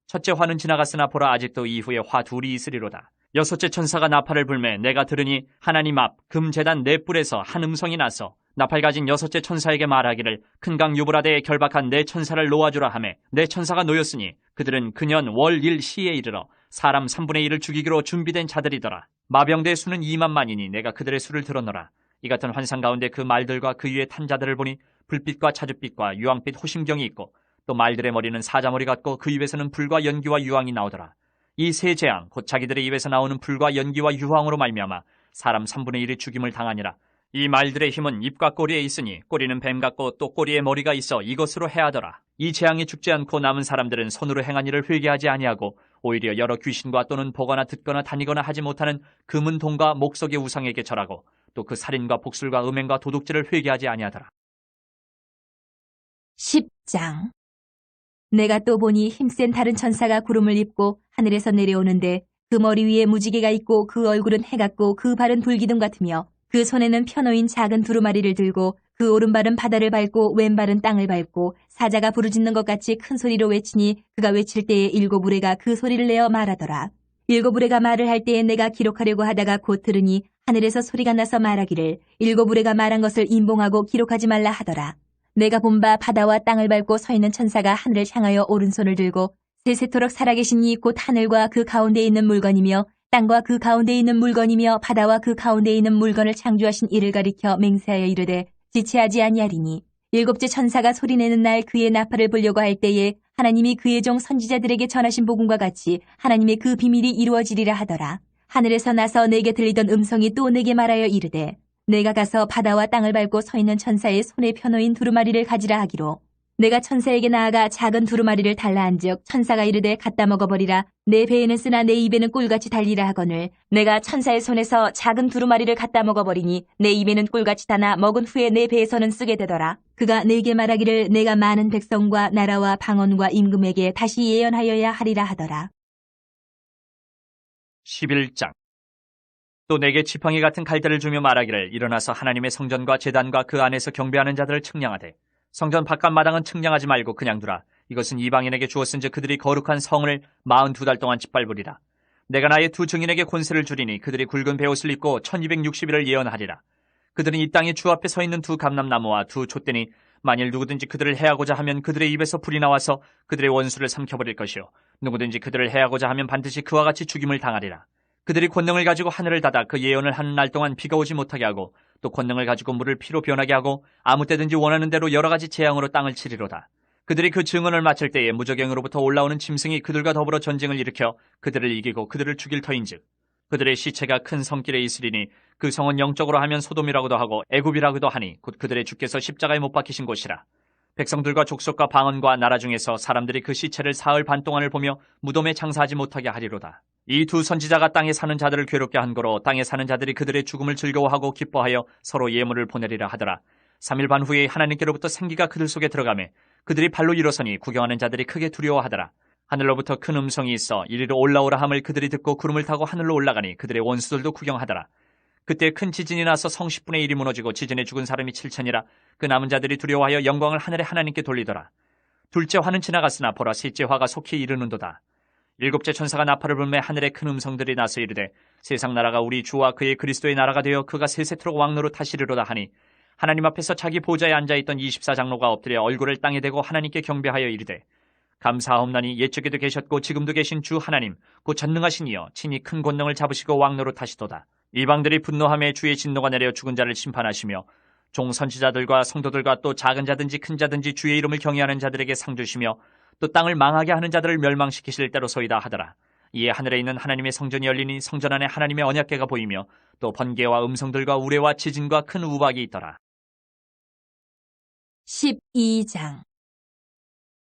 첫째 화는 지나갔으나 보라 아직도 이후에 화 둘이 있으리로다. 여섯째 천사가 나팔을 불매 내가 들으니 하나님 앞 금제단 네 뿔에서 한 음성이 나서 나팔 가진 여섯째 천사에게 말하기를 큰 강 유브라데에 결박한 네 천사를 놓아주라 하매 네 천사가 놓였으니 그들은 그년 월 일 시에 이르러 사람 3분의 1을 죽이기로 준비된 자들이더라. 마병대의 수는 2만만이니 내가 그들의 수를 들었노라. 이 같은 환상 가운데 그 말들과 그 위에 탄 자들을 보니 불빛과 자줏빛과 유황빛 호심경이 있고 또 말들의 머리는 사자머리 같고 그 입에서는 불과 연기와 유황이 나오더라. 이 세 재앙 곧 자기들의 입에서 나오는 불과 연기와 유황으로 말미암아 사람 3분의 1이 죽임을 당하니라. 이 말들의 힘은 입과 꼬리에 있으니 꼬리는 뱀 같고 또 꼬리에 머리가 있어 이것으로 해하더라. 이 재앙이 죽지 않고 남은 사람들은 손으로 행한 일을 회개하지 아니하고 오히려 여러 귀신과 또는 보거나 듣거나 다니거나 하지 못하는 금은 동과 목석의 우상에게 절하고 또 그 살인과 복술과 음행과 도둑질을 회개하지 아니하더라. 10장. 내가 또 보니 힘센 다른 천사가 구름을 입고 하늘에서 내려오는데 그 머리 위에 무지개가 있고 그 얼굴은 해 같고 그 발은 불기둥 같으며 그 손에는 펴놓인 작은 두루마리를 들고 그 오른발은 바다를 밟고 왼발은 땅을 밟고 사자가 부르짖는 것 같이 큰 소리로 외치니 그가 외칠 때에 7 우레가 그 소리를 내어 말하더라. 7 우레가 말을 할 때에 내가 기록하려고 하다가 곧 들으니 하늘에서 소리가 나서 말하기를 7 우레가 말한 것을 인봉하고 기록하지 말라 하더라. 내가 본 바 바다와 땅을 밟고 서 있는 천사가 하늘을 향하여 오른손을 들고 세세토록 살아계신 이 곧 하늘과 그 가운데 있는 물건이며 땅과 그 가운데 있는 물건이며 바다와 그 가운데 있는 물건을 창조하신 이를 가리켜 맹세하여 이르되 지체하지 아니하리니 7째 천사가 소리내는 날 그의 나팔을 불려고 할 때에 하나님이 그의 종 선지자들에게 전하신 복음과 같이 하나님의 그 비밀이 이루어지리라 하더라. 하늘에서 나서 내게 들리던 음성이 또 내게 말하여 이르되 내가 가서 바다와 땅을 밟고 서 있는 천사의 손에 펴놓인 두루마리를 가지라 하기로 내가 천사에게 나아가 작은 두루마리를 달라 한즉 천사가 이르되 갖다 먹어버리라. 내 배에는 쓰나 내 입에는 꿀같이 달리라 하거늘 내가 천사의 손에서 작은 두루마리를 갖다 먹어버리니 내 입에는 꿀같이 다나 먹은 후에 내 배에서는 쓰게 되더라. 그가 내게 말하기를 내가 많은 백성과 나라와 방언과 임금에게 다시 예언하여야 하리라 하더라. 11장. 또 내게 지팡이 같은 갈대를 주며 말하기를 일어나서 하나님의 성전과 제단과 그 안에서 경배하는 자들을 측량하되 성전 바깥 마당은 측량하지 말고 그냥 두라. 이것은 이방인에게 주었은즉 그들이 거룩한 성을 42달 동안 짓밟으리라. 내가 나의 2 증인에게 권세를 주리니 그들이 굵은 베옷을 입고 1260일을 예언하리라. 그들은 이 땅에 주 앞에 서 있는 2 감람나무와 2 촛대니 만일 누구든지 그들을 해하고자 하면 그들의 입에서 불이 나와서 그들의 원수를 삼켜버릴 것이요 누구든지 그들을 해하고자 하면 반드시 그와 같이 죽임을 당하리라. 그들이 권능을 가지고 하늘을 닫아 그 예언을 하는 날 동안 비가 오지 못하게 하고 또 권능을 가지고 물을 피로 변하게 하고 아무 때든지 원하는 대로 여러 가지 재앙으로 땅을 치리로다. 그들이 그 증언을 마칠 때에 무저갱으로부터 올라오는 짐승이 그들과 더불어 전쟁을 일으켜 그들을 이기고 그들을 죽일 터인즉 그들의 시체가 큰 성길에 있으리니 그 성은 영적으로 하면 소돔이라고도 하고 애굽이라고도 하니 곧 그들의 주께서 십자가에 못 박히신 곳이라. 백성들과 족속과 방언과 나라 중에서 사람들이 그 시체를 사흘 반 동안을 보며 무덤에 장사하지 못하게 하리로다. 이 두 선지자가 땅에 사는 자들을 괴롭게 한 거로 땅에 사는 자들이 그들의 죽음을 즐거워하고 기뻐하여 서로 예물을 보내리라 하더라. 3일 반 후에 하나님께로부터 생기가 그들 속에 들어가매 그들이 발로 일어서니 구경하는 자들이 크게 두려워하더라. 하늘로부터 큰 음성이 있어 이리로 올라오라 함을 그들이 듣고 구름을 타고 하늘로 올라가니 그들의 원수들도 구경하더라. 그때 큰 지진이 나서 성 10분의 1이 무너지고 지진에 죽은 사람이 7천이라. 그 남은 자들이 두려워하여 영광을 하늘의 하나님께 돌리더라. 둘째 화는 지나갔으나 보라 셋째 화가 속히 이르는도다. 일곱째 천사가 나팔을 불매 하늘에 큰 음성들이 나서 이르되 세상 나라가 우리 주와 그의 그리스도의 나라가 되어 그가 세세토록 왕노로 타시리로다 하니 하나님 앞에서 자기 보좌에 앉아있던 24장로가 엎드려 얼굴을 땅에 대고 하나님께 경배하여 이르되 감사하옵나니 옛적에도 계셨고 지금도 계신 주 하나님 곧 전능하신 이여 친히 큰 권능을 잡으시고 왕노로 타시도다. 이방들이 분노함에 주의 진노가 내려 죽은 자를 심판하시며 종 선지자들과 성도들과 또 작은 자든지 큰 자든지 주의 이름을 경외하는 자들에게 상 주시며 또 땅을 망하게 하는 자들을 멸망시키실 때로소이다 하더라. 이에 하늘에 있는 하나님의 성전이 열리니 성전 안에 하나님의 언약궤가 보이며 또 번개와 음성들과 우레와 지진과 큰 우박이 있더라. 12장.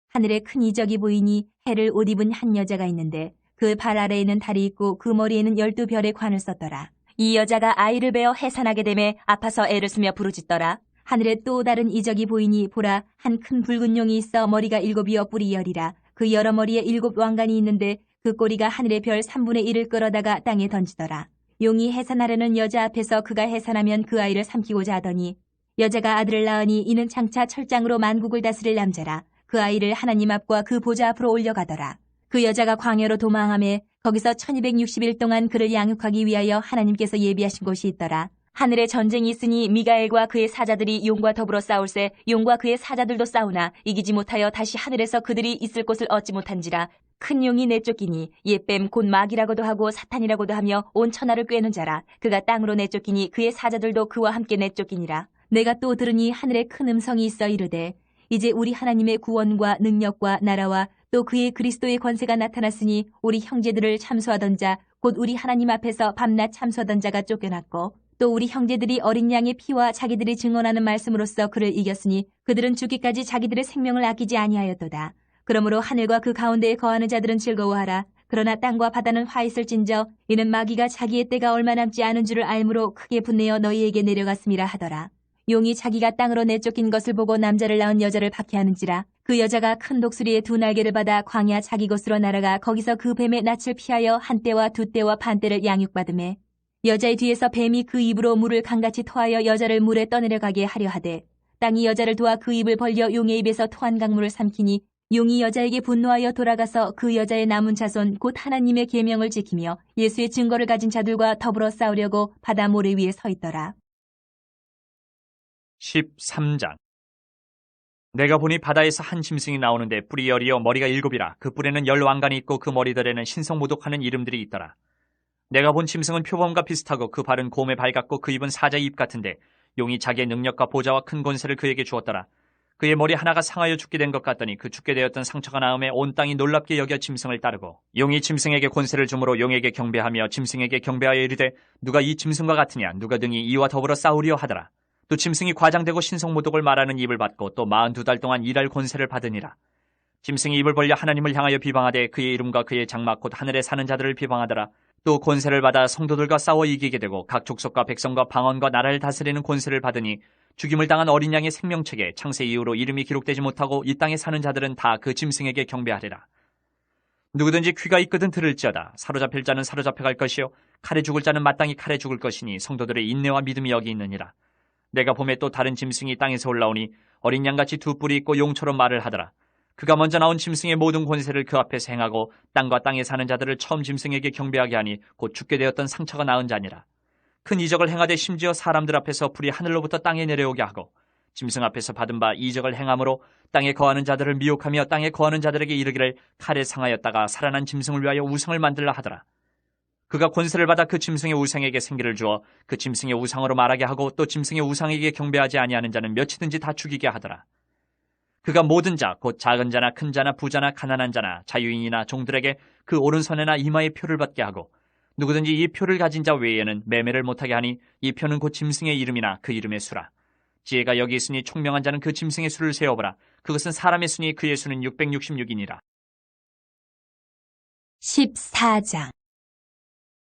하늘에 큰 이적이 보이니 해를 옷 입은 한 여자가 있는데 그 발 아래에는 달이 있고 그 머리에는 12별의 관을 썼더라. 이 여자가 아이를 베어 해산하게 되매 아파서 애를 쓰며 부르짖더라. 하늘에 또 다른 이적이 보이니 보라 한 큰 붉은 용이 있어 머리가 7이여 뿔이 10이라. 그 여러 머리에 7 왕관이 있는데 그 꼬리가 하늘의 별 3분의 1을 끌어다가 땅에 던지더라. 용이 해산하려는 여자 앞에서 그가 해산하면 그 아이를 삼키고자 하더니 여자가 아들을 낳으니 이는 장차 철장으로 만국을 다스릴 남자라. 그 아이를 하나님 앞과 그 보좌 앞으로 올려가더라. 그 여자가 광야로 도망하매 거기서 1260일 동안 그를 양육하기 위하여 하나님께서 예비하신 곳이 있더라. 하늘에 전쟁이 있으니 미가엘과 그의 사자들이 용과 더불어 싸울세 용과 그의 사자들도 싸우나 이기지 못하여 다시 하늘에서 그들이 있을 곳을 얻지 못한지라. 큰 용이 내쫓기니 옛뱀 곧 마귀라고도 하고 사탄이라고도 하며 온 천하를 꿰는 자라. 그가 땅으로 내쫓기니 그의 사자들도 그와 함께 내쫓기니라. 내가 또 들으니 하늘에 큰 음성이 있어 이르되 이제 우리 하나님의 구원과 능력과 나라와 또 그의 그리스도의 권세가 나타났으니 우리 형제들을 참소하던 자 곧 우리 하나님 앞에서 밤낮 참소하던 자가 쫓겨났고 또 우리 형제들이 어린 양의 피와 자기들이 증언하는 말씀으로써 그를 이겼으니 그들은 죽기까지 자기들의 생명을 아끼지 아니하였도다. 그러므로 하늘과 그 가운데에 거하는 자들은 즐거워하라. 그러나 땅과 바다는 화 있을진저 이는 마귀가 자기의 때가 얼마 남지 않은 줄을 알므로 크게 분내어 너희에게 내려갔음이라 하더라. 용이 자기가 땅으로 내쫓긴 것을 보고 남자를 낳은 여자를 박해하는지라. 그 여자가 큰 독수리의 2 날개를 받아 광야 자기 곳으로 날아가 거기서 그 뱀의 낯을 피하여 1때와 2때와 반때를 양육받으매 여자의 뒤에서 뱀이 그 입으로 물을 강같이 토하여 여자를 물에 떠내려가게 하려 하되 땅이 여자를 도와 그 입을 벌려 용의 입에서 토한 강물을 삼키니 용이 여자에게 분노하여 돌아가서 그 여자의 남은 자손 곧 하나님의 계명을 지키며 예수의 증거를 가진 자들과 더불어 싸우려고 바다 모래 위에 서 있더라. 13장. 내가 보니 바다에서 한 짐승이 나오는데 뿔이 10이요 머리가 7이라. 그 뿔에는 10 왕관이 있고 그 머리들에는 신성모독하는 이름들이 있더라. 내가 본 짐승은 표범과 비슷하고 그 발은 곰의 발 같고 그 입은 사자의 입 같은데 용이 자기의 능력과 보좌와 큰 권세를 그에게 주었더라. 그의 머리 하나가 상하여 죽게 된 것 같더니 그 죽게 되었던 상처가 나음에 온 땅이 놀랍게 여겨 짐승을 따르고 용이 짐승에게 권세를 주므로 용에게 경배하며 짐승에게 경배하여 이르되 누가 이 짐승과 같으냐 누가 등이 이와 더불어 싸우리요 하더라. 또 짐승이 과장되고 신성모독을 말하는 입을 받고 또 42달 동안 일할 권세를 받으니라. 짐승이 입을 벌려 하나님을 향하여 비방하되 그의 이름과 그의 장막 곧 하늘에 사는 자들을 비방하더라. 또 권세를 받아 성도들과 싸워 이기게 되고 각 족속과 백성과 방언과 나라를 다스리는 권세를 받으니 죽임을 당한 어린 양의 생명책에 창세 이후로 이름이 기록되지 못하고 이 땅에 사는 자들은 다 그 짐승에게 경배하리라. 누구든지 귀가 있거든 들을지어다. 사로잡힐 자는 사로잡혀갈 것이요 칼에 죽을 자는 마땅히 칼에 죽을 것이니 성도들의 인내와 믿음이 여기 있느니라. 내가 봄에 또 다른 짐승이 땅에서 올라오니 어린 양같이 2 뿔이 있고 용처럼 말을 하더라. 그가 먼저 나온 짐승의 모든 권세를 그 앞에서 행하고 땅과 땅에 사는 자들을 처음 짐승에게 경배하게 하니 곧 죽게 되었던 상처가 나은 자니라. 큰 이적을 행하되 심지어 사람들 앞에서 불이 하늘로부터 땅에 내려오게 하고 짐승 앞에서 받은 바 이적을 행함으로 땅에 거하는 자들을 미혹하며 땅에 거하는 자들에게 이르기를 칼에 상하였다가 살아난 짐승을 위하여 우상을 만들라 하더라. 그가 권세를 받아 그 짐승의 우상에게 생기를 주어 그 짐승의 우상으로 말하게 하고 또 짐승의 우상에게 경배하지 아니하는 자는 몇이든지 다 죽이게 하더라. 그가 모든 자, 곧 작은 자나 큰 자나 부자나 가난한 자나 자유인이나 종들에게 그 오른손에나 이마에 표를 받게 하고 누구든지 이 표를 가진 자 외에는 매매를 못하게 하니 이 표는 곧 짐승의 이름이나 그 이름의 수라. 지혜가 여기 있으니 총명한 자는 그 짐승의 수를 세어보라. 그것은 사람의 수니 그의 수는 666이니라. 14장.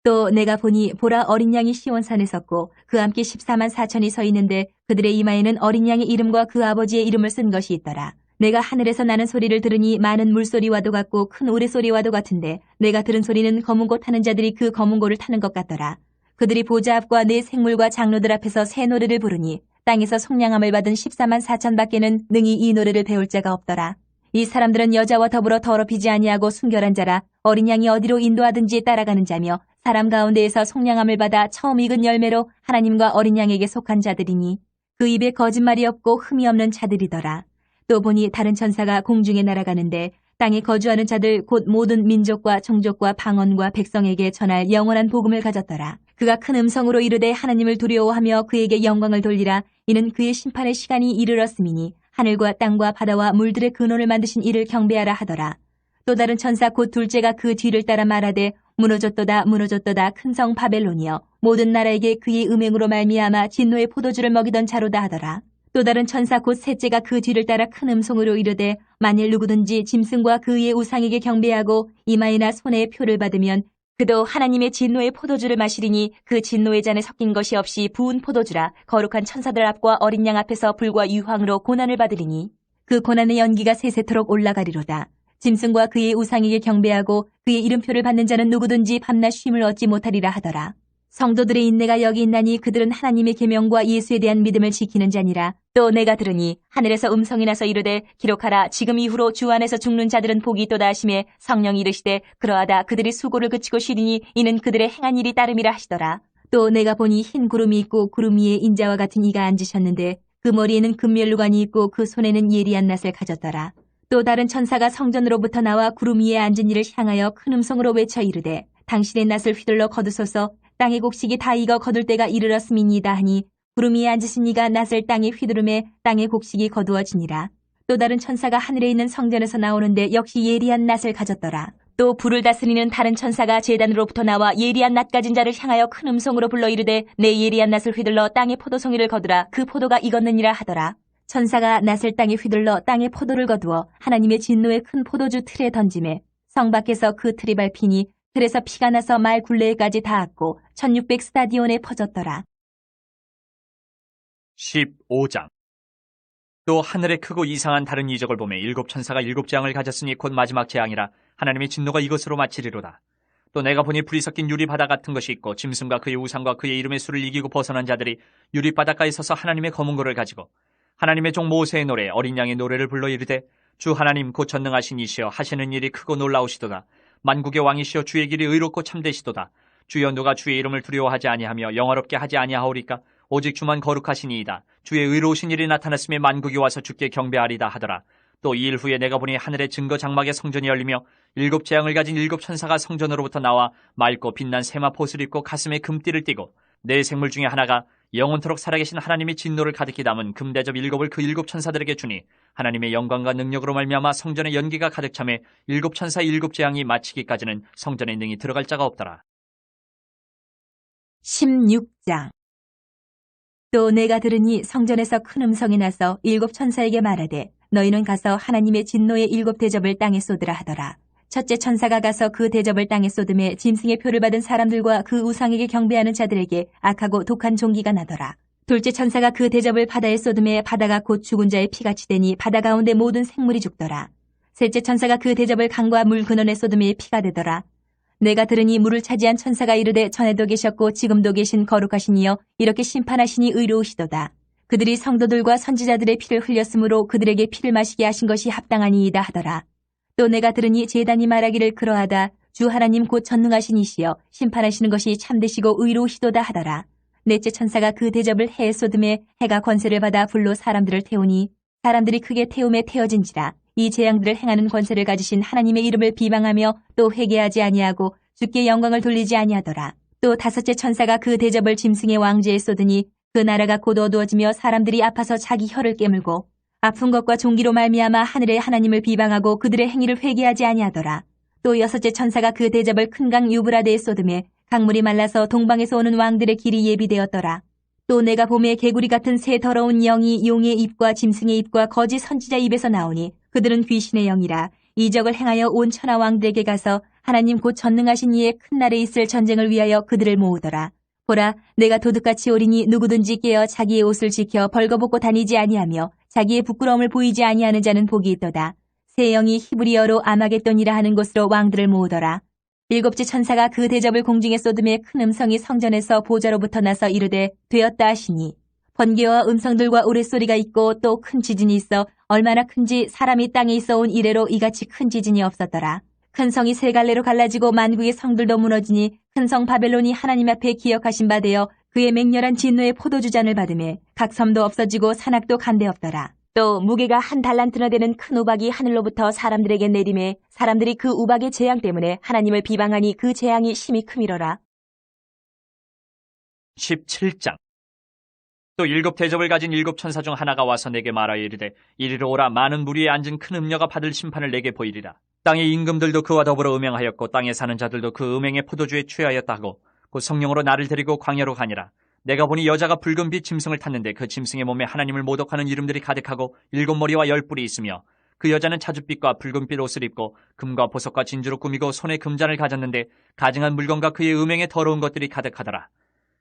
또 내가 보니 보라 어린 양이 시온산에 섰고 그 함께 14만 4천이 서 있는데 그들의 이마에는 어린 양의 이름과 그 아버지의 이름을 쓴 것이 있더라. 내가 하늘에서 나는 소리를 들으니 많은 물소리와도 같고 큰 우레소리와도 같은데 내가 들은 소리는 검은고 타는 자들이 그 검은고를 타는 것 같더라. 그들이 보좌 앞과 네 생물과 장로들 앞에서 새 노래를 부르니 땅에서 속량함을 받은 14만 4천 밖에는 능히 이 노래를 배울 자가 없더라. 이 사람들은 여자와 더불어 더럽히지 아니하고 순결한 자라 어린 양이 어디로 인도하든지 따라가는 자며 사람 가운데에서 속량함을 받아 처음 익은 열매로 하나님과 어린 양에게 속한 자들이니 그 입에 거짓말이 없고 흠이 없는 자들이더라. 또 보니 다른 천사가 공중에 날아가는데 땅에 거주하는 자들 곧 모든 민족과 종족과 방언과 백성에게 전할 영원한 복음을 가졌더라. 그가 큰 음성으로 이르되 하나님을 두려워하며 그에게 영광을 돌리라. 이는 그의 심판의 시간이 이르렀음이니 하늘과 땅과 바다와 물들의 근원을 만드신 이를 경배하라 하더라. 또 다른 천사 곧 둘째가 그 뒤를 따라 말하되 무너졌도다 무너졌도다 큰 성 바벨론이여 모든 나라에게 그의 음행으로 말미암아 진노의 포도주를 먹이던 자로다 하더라. 또 다른 천사 곧 셋째가 그 뒤를 따라 큰 음성으로 이르되 만일 누구든지 짐승과 그의 우상에게 경배하고 이마에나 손에 표를 받으면 그도 하나님의 진노의 포도주를 마시리니 그 진노의 잔에 섞인 것이 없이 부은 포도주라. 거룩한 천사들 앞과 어린 양 앞에서 불과 유황으로 고난을 받으리니 그 고난의 연기가 세세토록 올라가리로다. 짐승과 그의 우상에게 경배하고 그의 이름표를 받는 자는 누구든지 밤낮 쉼을 얻지 못하리라 하더라. 성도들의 인내가 여기 있나니 그들은 하나님의 계명과 예수에 대한 믿음을 지키는 자니라. 또 내가 들으니 하늘에서 음성이 나서 이르되 기록하라. 지금 이후로 주 안에서 죽는 자들은 복이 있도다 하시매 성령이 이르시되 그러하다. 그들이 수고를 그치고 쉬리니 이는 그들의 행한 일이 따름이라 하시더라. 또 내가 보니 흰 구름이 있고 구름 위에 인자와 같은 이가 앉으셨는데 그 머리에는 금면류관이 있고 그 손에는 예리한 낫을 가졌더라. 또 다른 천사가 성전으로부터 나와 구름 위에 앉은 이를 향하여 큰 음성으로 외쳐 이르되 당신의 낫을 휘둘러 거두소서. 땅의 곡식이 다 익어 거둘 때가 이르렀음이니이다 하니 구름 위에 앉으신 이가 낫을 땅에 휘두르매 땅의 곡식이 거두어지니라. 또 다른 천사가 하늘에 있는 성전에서 나오는데 역시 예리한 낫을 가졌더라. 또 불을 다스리는 다른 천사가 제단으로부터 나와 예리한 낫 가진 자를 향하여 큰 음성으로 불러 이르되 내 예리한 낫을 휘둘러 땅의 포도송이를 거두라. 그 포도가 익었느니라 하더라. 천사가 낫을 땅에 휘둘러 땅의 포도를 거두어 하나님의 진노의 큰 포도주 틀에 던지매 성 밖에서 그 틀이 밟히니 틀에서 피가 나서 말 굴레에까지 닿았고 1600 스타디온에 퍼졌더라. 15장. 또 하늘에 크고 이상한 다른 이적을 보매 일곱 천사가 일곱 재앙을 가졌으니 곧 마지막 재앙이라. 하나님의 진노가 이것으로 마치리로다. 또 내가 보니 불이 섞인 유리바다 같은 것이 있고 짐승과 그의 우상과 그의 이름의 수를 이기고 벗어난 자들이 유리바닷가에 서서 하나님의 검은고를 가지고 하나님의 종 모세의 노래 어린 양의 노래를 불러 이르되 주 하나님 곧 전능하신 이시여 하시는 일이 크고 놀라우시도다. 만국의 왕이시여 주의 길이 의롭고 참되시도다. 주여 누가 주의 이름을 두려워하지 아니하며 영화롭게 하지 아니하오리까. 오직 주만 거룩하시니이다. 주의 의로우신 일이 나타났음에 만국이 와서 주께 경배하리다 하더라. 또 이 일 후에 내가 보니 하늘의 증거 장막의 성전이 열리며 일곱 재앙을 가진 일곱 천사가 성전으로부터 나와 맑고 빛난 세마포옷을 입고 가슴에 금띠를 띠고 네 생물 중에 하나가 영원토록 살아계신 하나님의 진노를 가득히 담은 금대접 일곱을 그 일곱 천사들에게 주니 하나님의 영광과 능력으로 말미암아 성전의 연기가 가득 차매 일곱 천사의 일곱 재앙이 마치기까지는 성전에 능히 들어갈 자가 없더라. 16장. 또 내가 들으니 성전에서 큰 음성이 나서 일곱 천사에게 말하되 너희는 가서 하나님의 진노의 일곱 대접을 땅에 쏟으라 하더라. 첫째 천사가 가서 그 대접을 땅에 쏟음에 짐승의 표를 받은 사람들과 그 우상에게 경배하는 자들에게 악하고 독한 종기가 나더라. 둘째 천사가 그 대접을 바다에 쏟음에 바다가 곧 죽은 자의 피같이 되니 바다 가운데 모든 생물이 죽더라. 셋째 천사가 그 대접을 강과 물 근원에 쏟음에 피가 되더라. 내가 들으니 물을 차지한 천사가 이르되 전에도 계셨고 지금도 계신 거룩하신 이여 이렇게 심판하시니 의로우시도다. 그들이 성도들과 선지자들의 피를 흘렸으므로 그들에게 피를 마시게 하신 것이 합당하니이다 하더라. 또 내가 들으니 제단이 말하기를 그러하다. 주 하나님 곧 전능하신 이시여 심판하시는 것이 참되시고 의로우시도다 하더라. 넷째 천사가 그 대접을 해에 쏟음에 해가 권세를 받아 불로 사람들을 태우니 사람들이 크게 태움에 태워진지라. 이 재앙들을 행하는 권세를 가지신 하나님의 이름을 비방하며 또 회개하지 아니하고 주께 영광을 돌리지 아니하더라. 또 다섯째 천사가 그 대접을 짐승의 왕좌에 쏟으니 그 나라가 곧 어두워지며 사람들이 아파서 자기 혀를 깨물고 아픈 것과 종기로 말미암아 하늘의 하나님을 비방하고 그들의 행위를 회개하지 아니하더라. 또 여섯째 천사가 그 대접을 큰 강 유브라데에 쏟음에 강물이 말라서 동방에서 오는 왕들의 길이 예비되었더라. 또 내가 봄에 개구리 같은 새 더러운 영이 용의 입과 짐승의 입과 거짓 선지자 입에서 나오니 그들은 귀신의 영이라 이적을 행하여 온 천하 왕들에게 가서 하나님 곧 전능하신 이의 큰 날에 있을 전쟁을 위하여 그들을 모으더라. 보라, 내가 도둑같이 오리니 누구든지 깨어 자기의 옷을 지켜 벌거벗고 다니지 아니하며 자기의 부끄러움을 보이지 아니하는 자는 복이 있도다. 새 영이 히브리어로 아마겟돈이라 하는 곳으로 왕들을 모으더라. 일곱째 천사가 그 대접을 공중에 쏟음에 큰 음성이 성전에서 보좌로부터 나서 이르되 되었다 하시니 번개와 음성들과 우레소리가 있고 또 큰 지진이 있어 얼마나 큰지 사람이 땅에 있어 온 이래로 이같이 큰 지진이 없었더라. 큰 성이 세 갈래로 갈라지고 만국의 성들도 무너지니 큰 성 바벨론이 하나님 앞에 기억하신 바 되어 그의 맹렬한 진노의 포도주잔을 받으매 각 섬도 없어지고 산악도 간데없더라. 또 무게가 한 달란트나 되는 큰 우박이 하늘로부터 사람들에게 내림에 사람들이 그 우박의 재앙 때문에 하나님을 비방하니 그 재앙이 심히 크미러라. 17장. 또 일곱 대접을 가진 일곱 천사 중 하나가 와서 내게 말하여 이르되 이리로 오라. 많은 무리에 앉은 큰 음녀가 받을 심판을 내게 보이리라. 땅의 임금들도 그와 더불어 음행하였고 땅에 사는 자들도 그 음행의 포도주에 취하였다 하고 곧 성령으로 나를 데리고 광야로 가니라. 내가 보니 여자가 붉은 빛 짐승을 탔는데 그 짐승의 몸에 하나님을 모독하는 이름들이 가득하고 일곱 머리와 열 뿔이 있으며 그 여자는 자줏빛과 붉은빛 옷을 입고 금과 보석과 진주로 꾸미고 손에 금잔을 가졌는데 가증한 물건과 그의 음행에 더러운 것들이 가득하더라.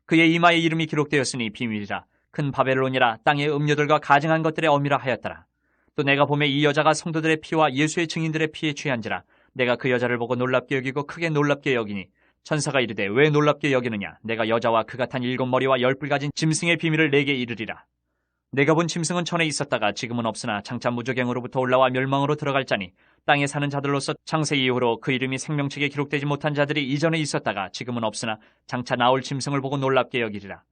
그의 이마에 이름이 기록되었으니 비밀이라. 큰 바벨론이라 땅의 음료들과 가증한 것들의 어미라 하였더라. 또 내가 보매 이 여자가 성도들의 피와 예수의 증인들의 피에 취한지라. 내가 그 여자를 보고 놀랍게 여기고 크게 놀랍게 여기니 천사가 이르되 왜 놀랍게 여기느냐. 내가 여자와 그가 탄 일곱 머리와 열 뿔 가진 짐승의 비밀을 내게 이르리라. 내가 본 짐승은 전에 있었다가 지금은 없으나 장차 무저갱으로부터 올라와 멸망으로 들어갈 자니 땅에 사는 자들로서 창세 이후로 그 이름이 생명책에 기록되지 못한 자들이 이전에 있었다가 지금은 없으나 장차 나올 짐승을 보고 놀랍게 여기리라.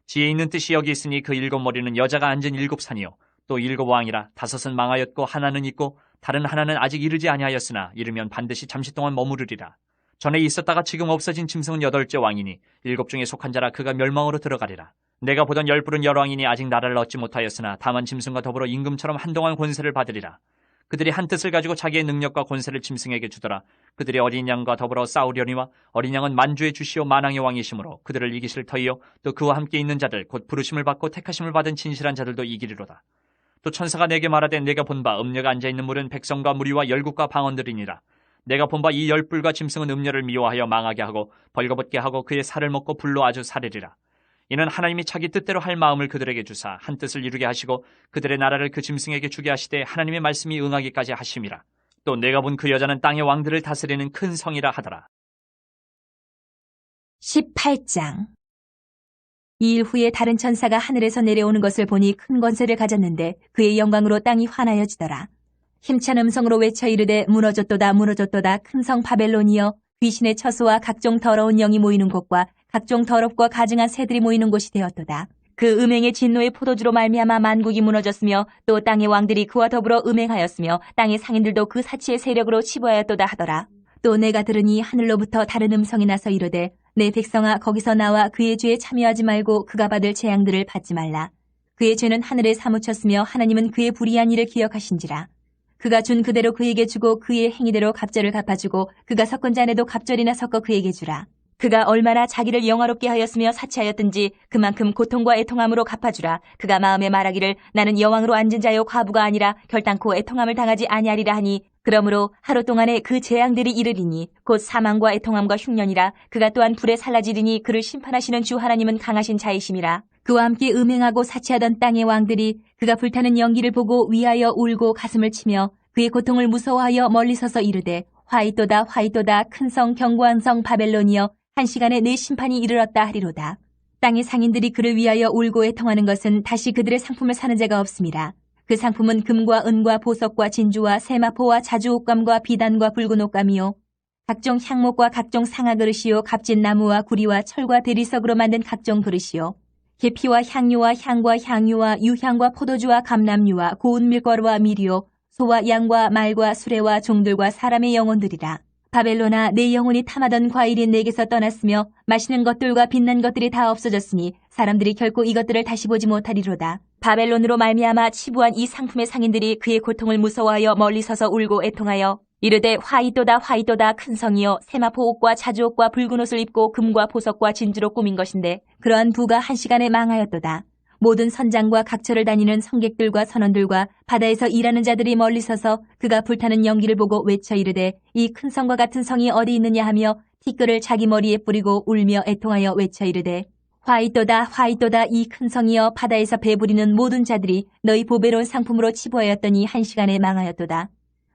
지혜 있는 뜻이 여기 있으니 그 일곱 머리는 여자가 앉은 일곱 산이요 또 일곱 왕이라. 다섯은 망하였고 하나는 있고 다른 하나는 아직 이르지 아니하였으나 이르면 반드시 잠시 동안 머무르리라. 전에 있었다가 지금 없어진 짐승은 여덟째 왕이니 일곱 중에 속한 자라. 그가 멸망으로 들어가리라. 내가 보던 열 뿔은 열 왕이니 아직 나라를 얻지 못하였으나 다만 짐승과 더불어 임금처럼 한동안 권세를 받으리라. 그들이 한 뜻을 가지고 자기의 능력과 권세를 짐승에게 주더라. 그들이 어린 양과 더불어 싸우려니와 어린 양은 만주의 주시오 만왕의 왕이시므로 그들을 이기실 터이요 또 그와 함께 있는 자들 곧 부르심을 받고 택하심을 받은 진실한 자들도 이기리로다. 또 천사가 내게 말하되 내가 본 바 음녀가 앉아있는 물은 백성과 무리와 열국과 방언들이니라. 내가 본 바 이 열 뿔과 짐승은 음녀를 미워하여 망하게 하고 벌거벗게 하고 그의 살을 먹고 불로 아주 사르리라. 이는 하나님이 자기 뜻대로 할 마음을 그들에게 주사 한 뜻을 이루게 하시고 그들의 나라를 그 짐승에게 주게 하시되 하나님의 말씀이 응하기까지 하심이라. 또 내가 본 그 여자는 땅의 왕들을 다스리는 큰 성이라 하더라. 18장. 이 일 후에 다른 천사가 하늘에서 내려오는 것을 보니 큰 권세를 가졌는데 그의 영광으로 땅이 환하여지더라. 힘찬 음성으로 외쳐 이르되 무너졌도다 무너졌도다 큰 성 바벨론이여 귀신의 처소와 각종 더러운 영이 모이는 곳과 각종 더럽고 가증한 새들이 모이는 곳이 되었도다. 그 음행의 진노의 포도주로 말미암아 만국이 무너졌으며 또 땅의 왕들이 그와 더불어 음행하였으며 땅의 상인들도 그 사치의 세력으로 치부하였도다 하더라. 또 내가 들으니 하늘로부터 다른 음성이 나서 이르되 내 백성아 거기서 나와 그의 죄에 참여하지 말고 그가 받을 재앙들을 받지 말라. 그의 죄는 하늘에 사무쳤으며 하나님은 그의 불의한 일을 기억하신지라. 그가 준 그대로 그에게 주고 그의 행위대로 갑절을 갚아주고 그가 섞은 잔에도 갑절이나 섞어 그에게 주라. 그가 얼마나 자기를 영화롭게 하였으며 사치하였든지 그만큼 고통과 애통함으로 갚아주라. 그가 마음에 말하기를 나는 여왕으로 앉은 자요 과부가 아니라 결단코 애통함을 당하지 아니하리라 하니 그러므로 하루 동안에 그 재앙들이 이르리니 곧 사망과 애통함과 흉년이라. 그가 또한 불에 살라지리니 그를 심판하시는 주 하나님은 강하신 자이심이라. 그와 함께 음행하고 사치하던 땅의 왕들이 그가 불타는 연기를 보고 위하여 울고 가슴을 치며 그의 고통을 무서워하여 멀리 서서 이르되 화이또다 화이또다 큰 성 견고한 성 바벨론이여 한 시간에 내 심판이 이르렀다 하리로다. 땅의 상인들이 그를 위하여 울고 애통하는 것은 다시 그들의 상품을 사는 자가 없음이라. 그 상품은 금과 은과 보석과 진주와 세마포와 자주 옷감과 비단과 붉은 옷감이요 각종 향목과 각종 상아 그릇이요 값진 나무와 구리와 철과 대리석으로 만든 각종 그릇이요 계피와 향료와 향과 향유와 유향과 포도주와 감람유와 고운 밀가루와 밀이요 소와 양과 말과 수레와 종들과 사람의 영혼들이라. 바벨론아, 내 영혼이 탐하던 과일이 내게서 떠났으며 맛있는 것들과 빛난 것들이 다 없어졌으니 사람들이 결코 이것들을 다시 보지 못하리로다. 바벨론으로 말미암아 치부한 이 상품의 상인들이 그의 고통을 무서워하여 멀리 서서 울고 애통하여 이르되 화이또다 화이또다 큰 성이여 세마포 옷과 자주옷과 붉은 옷을 입고 금과 보석과 진주로 꾸민 것인데 그러한 부가 한 시간에 망하였도다. 모든 선장과 각처를 다니는 성객들과 선원들과 바다에서 일하는 자들이 멀리 서서 그가 불타는 연기를 보고 외쳐 이르되 이 큰 성과 같은 성이 어디 있느냐 하며 티끌을 자기 머리에 뿌리고 울며 애통하여 외쳐 이르되 화이또다 화이또다 이 큰 성이여 바다에서 배부리는 모든 자들이 너희 보배로운 상품으로 치부하였더니 한 시간에 망하였도다.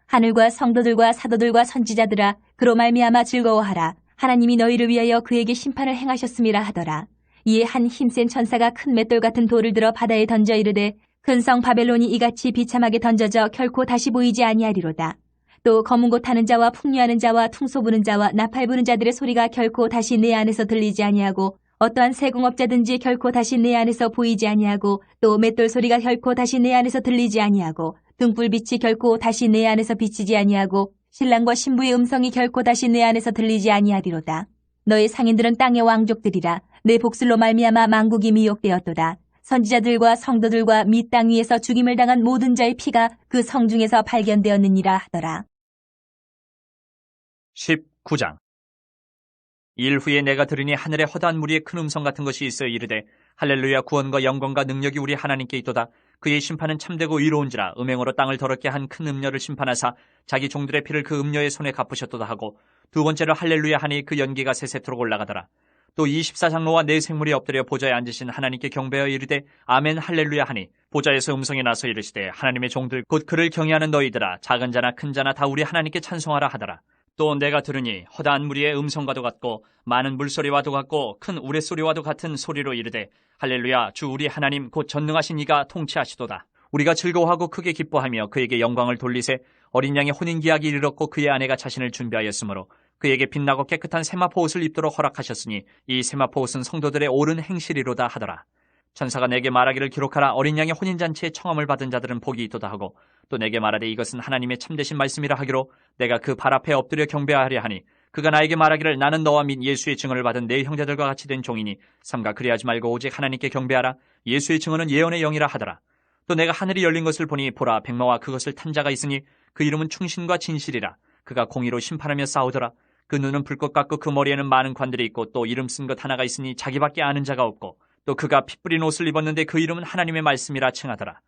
하늘과 성도들과 사도들과 선지자들아 그로 말미암아 즐거워하라. 하나님이 너희를 위하여 그에게 심판을 행하셨음이라 하더라. 이에 한 힘센 천사가 큰 맷돌 같은 돌을 들어 바다에 던져 이르되 큰 성 바벨론이 이같이 비참하게 던져져 결코 다시 보이지 아니하리로다. 또 검은 곳 타는 자와 풍류하는 자와 퉁소 부는 자와 나팔 부는 자들의 소리가 결코 다시 내 안에서 들리지 아니하고 어떠한 세공업자든지 결코 다시 내 안에서 보이지 아니하고 또 맷돌 소리가 결코 다시 내 안에서 들리지 아니하고 등불빛이 결코 다시 내 안에서 비치지 아니하고 신랑과 신부의 음성이 결코 다시 내 안에서 들리지 아니하리로다. 너의 상인들은 땅의 왕족들이라. 내 복술로 말미암아 만국이 미혹되었도다. 선지자들과 성도들과 및 땅 위에서 죽임을 당한 모든 자의 피가 그 성 중에서 발견되었느니라 하더라. 19장. 일 후에 내가 들으니 하늘에 허다한 무리의 큰 음성 같은 것이 있어 이르되 할렐루야 구원과 영광과 능력이 우리 하나님께 있도다. 그의 심판은 참되고 의로운지라. 음행으로 땅을 더럽게 한 큰 음녀를 심판하사 자기 종들의 피를 그 음녀의 손에 갚으셨도다 하고 두 번째로 할렐루야 하니 그 연기가 세세토록 올라가더라. 또 24장로와 네 생물이 엎드려 보좌에 앉으신 하나님께 경배하여 이르되 아멘 할렐루야 하니 보좌에서 음성이 나서 이르시되 하나님의 종들 곧 그를 경외하는 너희들아 작은 자나 큰 자나 다 우리 하나님께 찬송하라 하더라. 또 내가 들으니 허다한 무리의 음성과도 같고 많은 물소리와도 같고 큰 우레소리와도 같은 소리로 이르되 할렐루야 주 우리 하나님 곧 전능하신 이가 통치하시도다. 우리가 즐거워하고 크게 기뻐하며 그에게 영광을 돌리세. 어린 양의 혼인기약이 이르렀고 그의 아내가 자신을 준비하였으므로 그에게 빛나고 깨끗한 세마포 옷을 입도록 허락하셨으니 이 세마포 옷은 성도들의 옳은 행실이로다 하더라. 천사가 내게 말하기를 기록하라. 어린 양의 혼인잔치에 청함을 받은 자들은 복이 있도다 하고 또 내게 말하되 이것은 하나님의 참되신 말씀이라 하기로 내가 그 발 앞에 엎드려 경배하려 하니 그가 나에게 말하기를 나는 너와 및 예수의 증언을 받은 내 형제들과 같이 된 종이니 삼가 그리하지 말고 오직 하나님께 경배하라. 예수의 증언은 예언의 영이라 하더라. 또 내가 하늘이 열린 것을 보니 보라 백마와 그것을 탄 자가 있으니 그 이름은 충신과 진실이라. 그가 공의로 심판하며 싸우더라. 그 눈은 불꽃 같고 그 머리에는 많은 관들이 있고 또 이름 쓴 것 하나가 있으니 자기밖에 아는 자가 없고 또 그가 피 뿌린 옷을 입었는데 그 이름은 하나님의 말씀이라 칭하더라.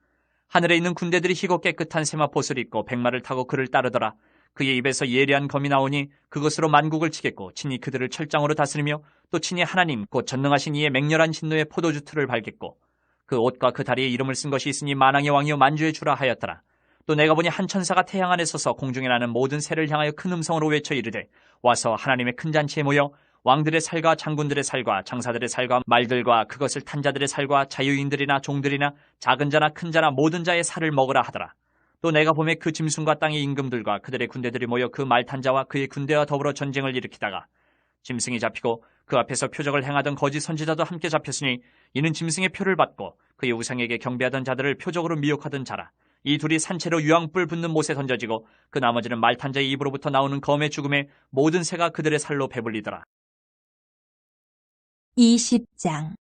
하늘에 있는 군대들이 희고 깨끗한 세마포옷을 입고 백마를 타고 그를 따르더라. 그의 입에서 예리한 검이 나오니 그것으로 만국을 치겠고 친히 그들을 철장으로 다스리며 또 친히 하나님 곧 전능하신 이의 맹렬한 진노의 포도주 틀을 밟겠고 그 옷과 그 다리에 이름을 쓴 것이 있으니 만왕의 왕이요 만주의 주라 하였더라. 또 내가 보니 한 천사가 태양 안에 서서 공중에 나는 모든 새를 향하여 큰 음성으로 외쳐 이르되 와서 하나님의 큰 잔치에 모여 왕들의 살과 장군들의 살과 장사들의 살과 말들과 그것을 탄 자들의 살과 자유인들이나 종들이나 작은 자나 큰 자나 모든 자의 살을 먹으라 하더라. 또 내가 보매 그 짐승과 땅의 임금들과 그들의 군대들이 모여 그 말 탄 자와 그의 군대와 더불어 전쟁을 일으키다가 짐승이 잡히고 그 앞에서 표적을 행하던 거짓 선지자도 함께 잡혔으니 이는 짐승의 표를 받고 그의 우상에게 경배하던 자들을 표적으로 미혹하던 자라. 이 둘이 산채로 유황불 붙는 못에 던져지고 그 나머지는 말 탄 자의 입으로부터 나오는 검의 죽음에 모든 새가 그들의 살로 배불리더라. 20장.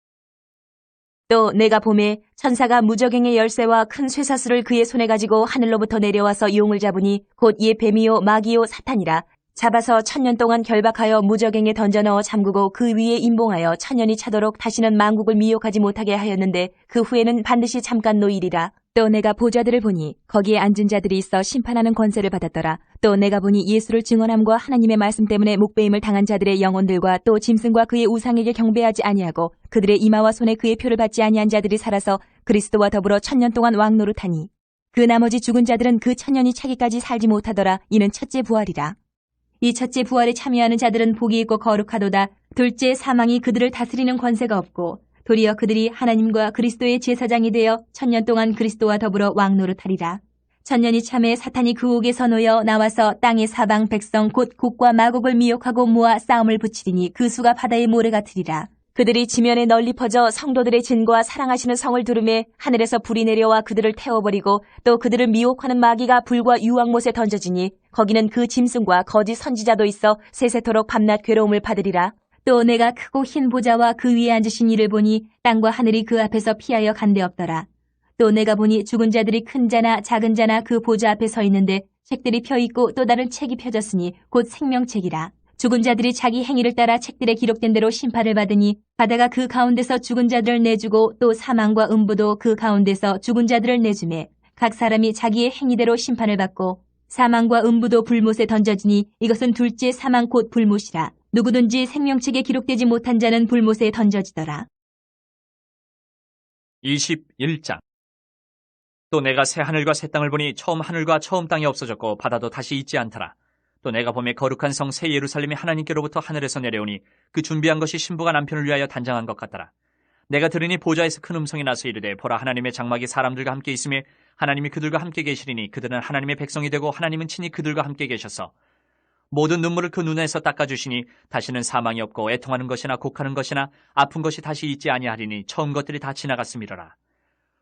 또 내가 보매 천사가 무저갱의 열쇠와 큰 쇠사슬을 그의 손에 가지고 하늘로부터 내려와서 용을 잡으니 곧 예 뱀이요 마귀요 사탄이라. 잡아서 1000년 동안 결박하여 무저갱에 던져 넣어 잠그고 그 위에 임봉하여 1000년이 차도록 다시는 만국을 미혹하지 못하게 하였는데 그 후에는 반드시 잠깐 노일이라. 또 내가 보좌들을 보니 거기에 앉은 자들이 있어 심판하는 권세를 받았더라. 또 내가 보니 예수를 증언함과 하나님의 말씀 때문에 목배임을 당한 자들의 영혼들과 또 짐승과 그의 우상에게 경배하지 아니하고 그들의 이마와 손에 그의 표를 받지 아니한 자들이 살아서 그리스도와 더불어 1000년 동안 왕노릇하니 그 나머지 죽은 자들은 그 1000년이 차기까지 살지 못하더라. 이는 첫째 부활이라. 이 첫째 부활에 참여하는 자들은 복이 있고 거룩하도다. 둘째 사망이 그들을 다스리는 권세가 없고 도리어 그들이 하나님과 그리스도의 제사장이 되어 1000년 동안 그리스도와 더불어 왕노릇하리라. 1000년이 참에 사탄이 그 옥에서 놓여 나와서 땅의 사방 백성 곧 곡과 마곡을 미혹하고 모아 싸움을 붙이리니 그 수가 바다의 모래 같으리라. 그들이 지면에 널리 퍼져 성도들의 진과 사랑하시는 성을 두르매 하늘에서 불이 내려와 그들을 태워버리고 또 그들을 미혹하는 마귀가 불과 유황못에 던져지니 거기는 그 짐승과 거짓 선지자도 있어 세세토록 밤낮 괴로움을 받으리라. 또 내가 크고 흰 보좌와 그 위에 앉으신 이를 보니 땅과 하늘이 그 앞에서 피하여 간데없더라. 또 내가 보니 죽은 자들이 큰 자나 작은 자나 그 보좌 앞에 서 있는데 책들이 펴 있고 또 다른 책이 펴졌으니 곧 생명책이라. 죽은 자들이 자기 행위를 따라 책들에 기록된 대로 심판을 받으니 바다가 그 가운데서 죽은 자들을 내주고 또 사망과 음부도 그 가운데서 죽은 자들을 내주매 각 사람이 자기의 행위대로 심판을 받고 사망과 음부도 불못에 던져지니 이것은 둘째 사망 곧 불못이라. 누구든지 생명책에 기록되지 못한 자는 불못에 던져지더라. 21장. 또 내가 새 하늘과 새 땅을 보니 처음 하늘과 처음 땅이 없어졌고 바다도 다시 있지 않더라. 또 내가 보매 거룩한 성 새 예루살렘이 하나님께로부터 하늘에서 내려오니 그 준비한 것이 신부가 남편을 위하여 단장한 것 같더라. 내가 들으니 보좌에서 큰 음성이 나서 이르되 보라 하나님의 장막이 사람들과 함께 있으며 하나님이 그들과 함께 계시리니 그들은 하나님의 백성이 되고 하나님은 친히 그들과 함께 계셔서 모든 눈물을 그 눈에서 닦아주시니 다시는 사망이 없고 애통하는 것이나 곡하는 것이나 아픈 것이 다시 있지 아니하리니 처음 것들이 다 지나갔음이로라.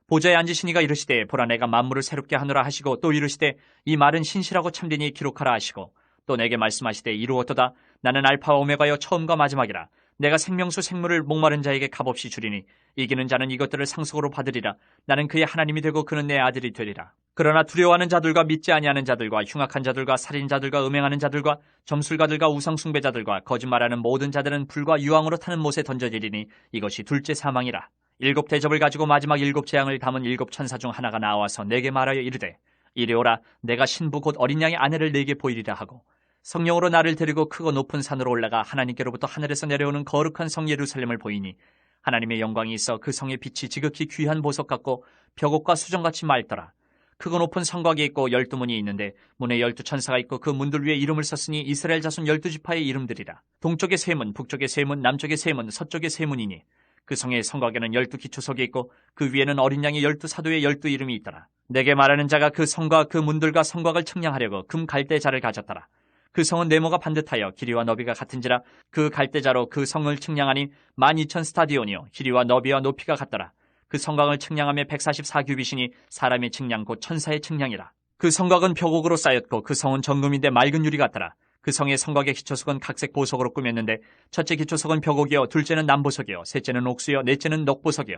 보좌에 앉으신 이가 이르시되 보라 내가 만물을 새롭게 하노라 하시고 또 이르시되 이 말은 신실하고 참되니 기록하라 하시고 또 내게 말씀하시되 이루었도다. 나는 알파와 오메가여 처음과 마지막이라. 내가 생명수 생물을 목마른 자에게 값없이 주리니 이기는 자는 이것들을 상속으로 받으리라. 나는 그의 하나님이 되고 그는 내 아들이 되리라. 그러나 두려워하는 자들과 믿지 아니하는 자들과 흉악한 자들과 살인자들과 음행하는 자들과 점술가들과 우상숭배자들과 거짓말하는 모든 자들은 불과 유황으로 타는 못에 던져지리니 이것이 둘째 사망이라. 일곱 대접을 가지고 마지막 일곱 재앙을 담은 일곱 천사 중 하나가 나와서 내게 말하여 이르되 이리 오라. 내가 신부 곧 어린 양의 아내를 내게 보이리라 하고 성령으로 나를 데리고 크고 높은 산으로 올라가 하나님께로부터 하늘에서 내려오는 거룩한 성 예루살렘을 보이니 하나님의 영광이 있어 그 성의 빛이 지극히 귀한 보석 같고 벽옥과 수정같이 맑더라. 크고 높은 성곽이 있고 12문이 있는데 문에 12천사가 있고 그 문들 위에 이름을 썼으니 이스라엘 자손 12지파의 이름들이라. 동쪽에 세 문, 북쪽에 세 문, 남쪽에 세 문, 서쪽에 세 문이니 그 성의 성곽에는 12기초석이 있고 그 위에는 어린 양의 12사도의 12이름이 있더라. 내게 말하는 자가 그 성과 그 문들과 성곽을 측량하려고 금 갈대자를 가졌더라. 그 성은 네모가 반듯하여 길이와 너비가 같은지라. 그 갈대자로 그 성을 측량하니 12,000스타디온이요 길이와 너비와 높이가 같더라. 그 성곽을 측량하며 144규빗이니 사람의 측량 곧 천사의 측량이라. 그 성곽은 벽옥으로 쌓였고 그 성은 정금인데 맑은 유리 같더라. 그 성의 성곽의 기초석은 각색 보석으로 꾸몄는데 첫째 기초석은 벽옥이요 둘째는 남보석이요 셋째는 옥수요 넷째는 녹보석이요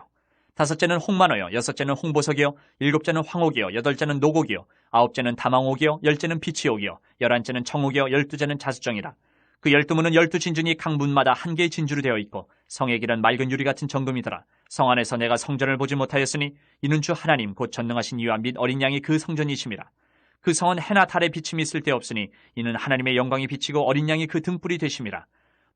다섯째는 홍만호요 여섯째는 홍보석이요 일곱째는 황옥이요 여덟째는 노곡이요 아홉째는 다망옥이요 열째는 비치옥이요 열한째는 청옥이요 열두째는 자수정이라. 그 12문은 12진주니 각 문마다 한 개의 진주로 되어 있고 성의 길은 맑은 유리 같은 정금이더라. 성 안에서 내가 성전을 보지 못하였으니 이는 주 하나님 곧 전능하신 이와 및 어린 양이 그 성전이심이라. 그 성은 해나 달에 비침이 쓸데없으니 이는 하나님의 영광이 비치고 어린 양이 그 등불이 되심이라.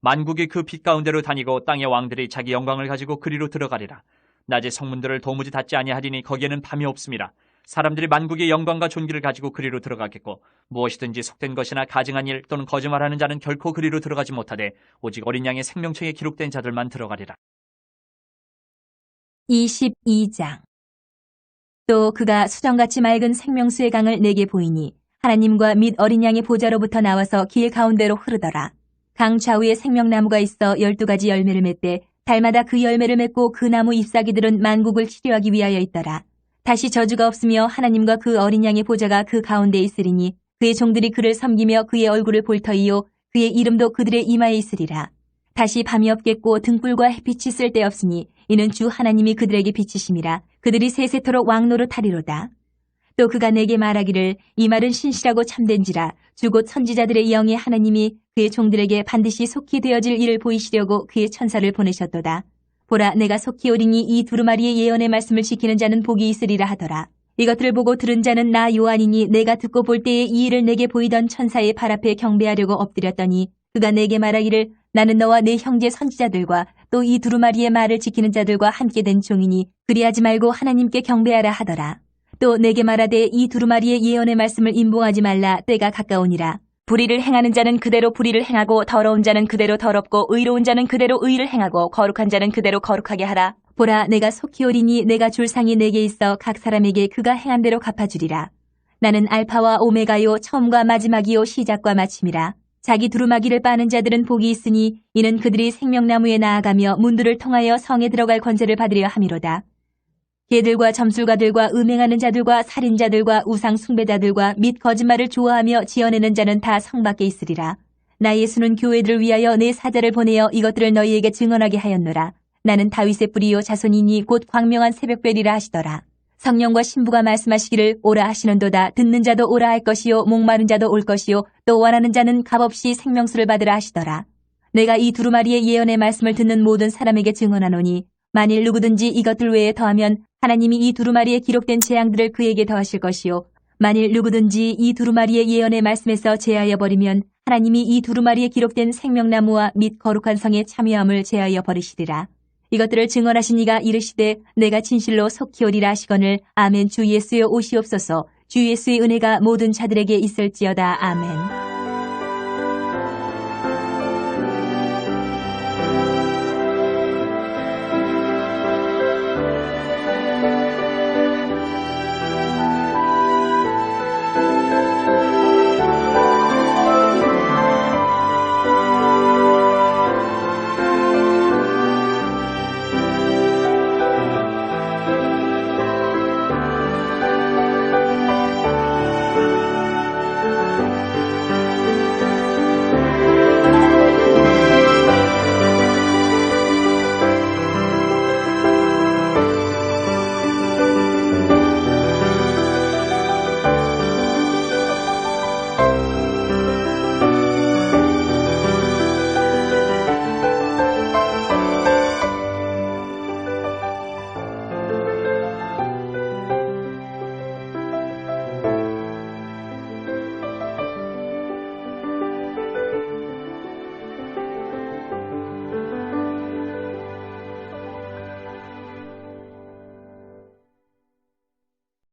만국이 그 빛 가운데로 다니고 땅의 왕들이 자기 영광을 가지고 그리로 들어가리라. 낮에 성문들을 도무지 닫지 아니하리니 거기에는 밤이 없음이라. 사람들이 만국의 영광과 존귀를 가지고 그리로 들어가겠고 무엇이든지 속된 것이나 가증한 일 또는 거짓말하는 자는 결코 그리로 들어가지 못하되 오직 어린 양의 생명책에 기록된 자들만 들어가리라. 22장. 또 그가 수정같이 맑은 생명수의 강을 내게 보이니 하나님과 및 어린 양의 보좌로부터 나와서 길 가운데로 흐르더라. 강 좌우에 생명나무가 있어 12가지 열매를 맺되 달마다 그 열매를 맺고 그 나무 잎사귀들은 만국을 치료하기 위하여 있더라. 다시 저주가 없으며 하나님과 그 어린 양의 보좌가 그 가운데 있으리니 그의 종들이 그를 섬기며 그의 얼굴을 볼 터이요 그의 이름도 그들의 이마에 있으리라. 다시 밤이 없겠고 등불과 햇빛이 쓸데없으니 이는 주 하나님이 그들에게 비치심이라. 그들이 세세토록 왕노릇하리로다. 또 그가 내게 말하기를 이 말은 신실하고 참된지라. 주 곧 선지자들의 영의 하나님이 그의 종들에게 반드시 속히 되어질 일을 보이시려고 그의 천사를 보내셨도다. 보라 내가 속히 오리니 이 두루마리의 예언의 말씀을 지키는 자는 복이 있으리라 하더라. 이것들을 보고 들은 자는 나 요한이니 내가 듣고 볼 때에 이 일을 내게 보이던 천사의 발 앞에 경배하려고 엎드렸더니 그가 내게 말하기를 나는 너와 내 형제 선지자들과 또 이 두루마리의 말을 지키는 자들과 함께 된 종이니 그리하지 말고 하나님께 경배하라 하더라. 또 내게 말하되 이 두루마리의 예언의 말씀을 임봉하지 말라. 때가 가까우니라. 불의를 행하는 자는 그대로 불의를 행하고 더러운 자는 그대로 더럽고 의로운 자는 그대로 의를 행하고 거룩한 자는 그대로 거룩하게 하라. 보라 내가 속히 오리니 내가 줄 상이 내게 있어 각 사람에게 그가 행한 대로 갚아주리라. 나는 알파와 오메가요 처음과 마지막이요 시작과 마침이라. 자기 두루마기를 빠는 자들은 복이 있으니 이는 그들이 생명나무에 나아가며 문들을 통하여 성에 들어갈 권세를 받으려 함이로다. 개들과 점술가들과 음행하는 자들과 살인자들과 우상 숭배자들과 및 거짓말을 좋아하며 지어내는 자는 다 성 밖에 있으리라. 나 예수는 교회들을 위하여 내 사자를 보내어 이것들을 너희에게 증언하게 하였노라. 나는 다윗의 뿌리요 자손이니 곧 광명한 새벽별이라 하시더라. 성령과 신부가 말씀하시기를 오라 하시는도다. 듣는 자도 오라 할 것이요 목마른 자도 올 것이요 또 원하는 자는 값없이 생명수를 받으라 하시더라. 내가 이 두루마리의 예언의 말씀을 듣는 모든 사람에게 증언하노니 만일 누구든지 이것들 외에 더하면 하나님이 이 두루마리에 기록된 재앙들을 그에게 더하실 것이요 만일 누구든지 이 두루마리의 예언의 말씀에서 제하여 버리면 하나님이 이 두루마리에 기록된 생명나무와 및 거룩한 성의 참여함을 제하여 버리시리라. 이것들을 증언하신 이가 이르시되 내가 진실로 속히 오리라 하시거늘 아멘. 주 예수여 오시옵소서. 주 예수의 은혜가 모든 자들에게 있을지어다. 아멘.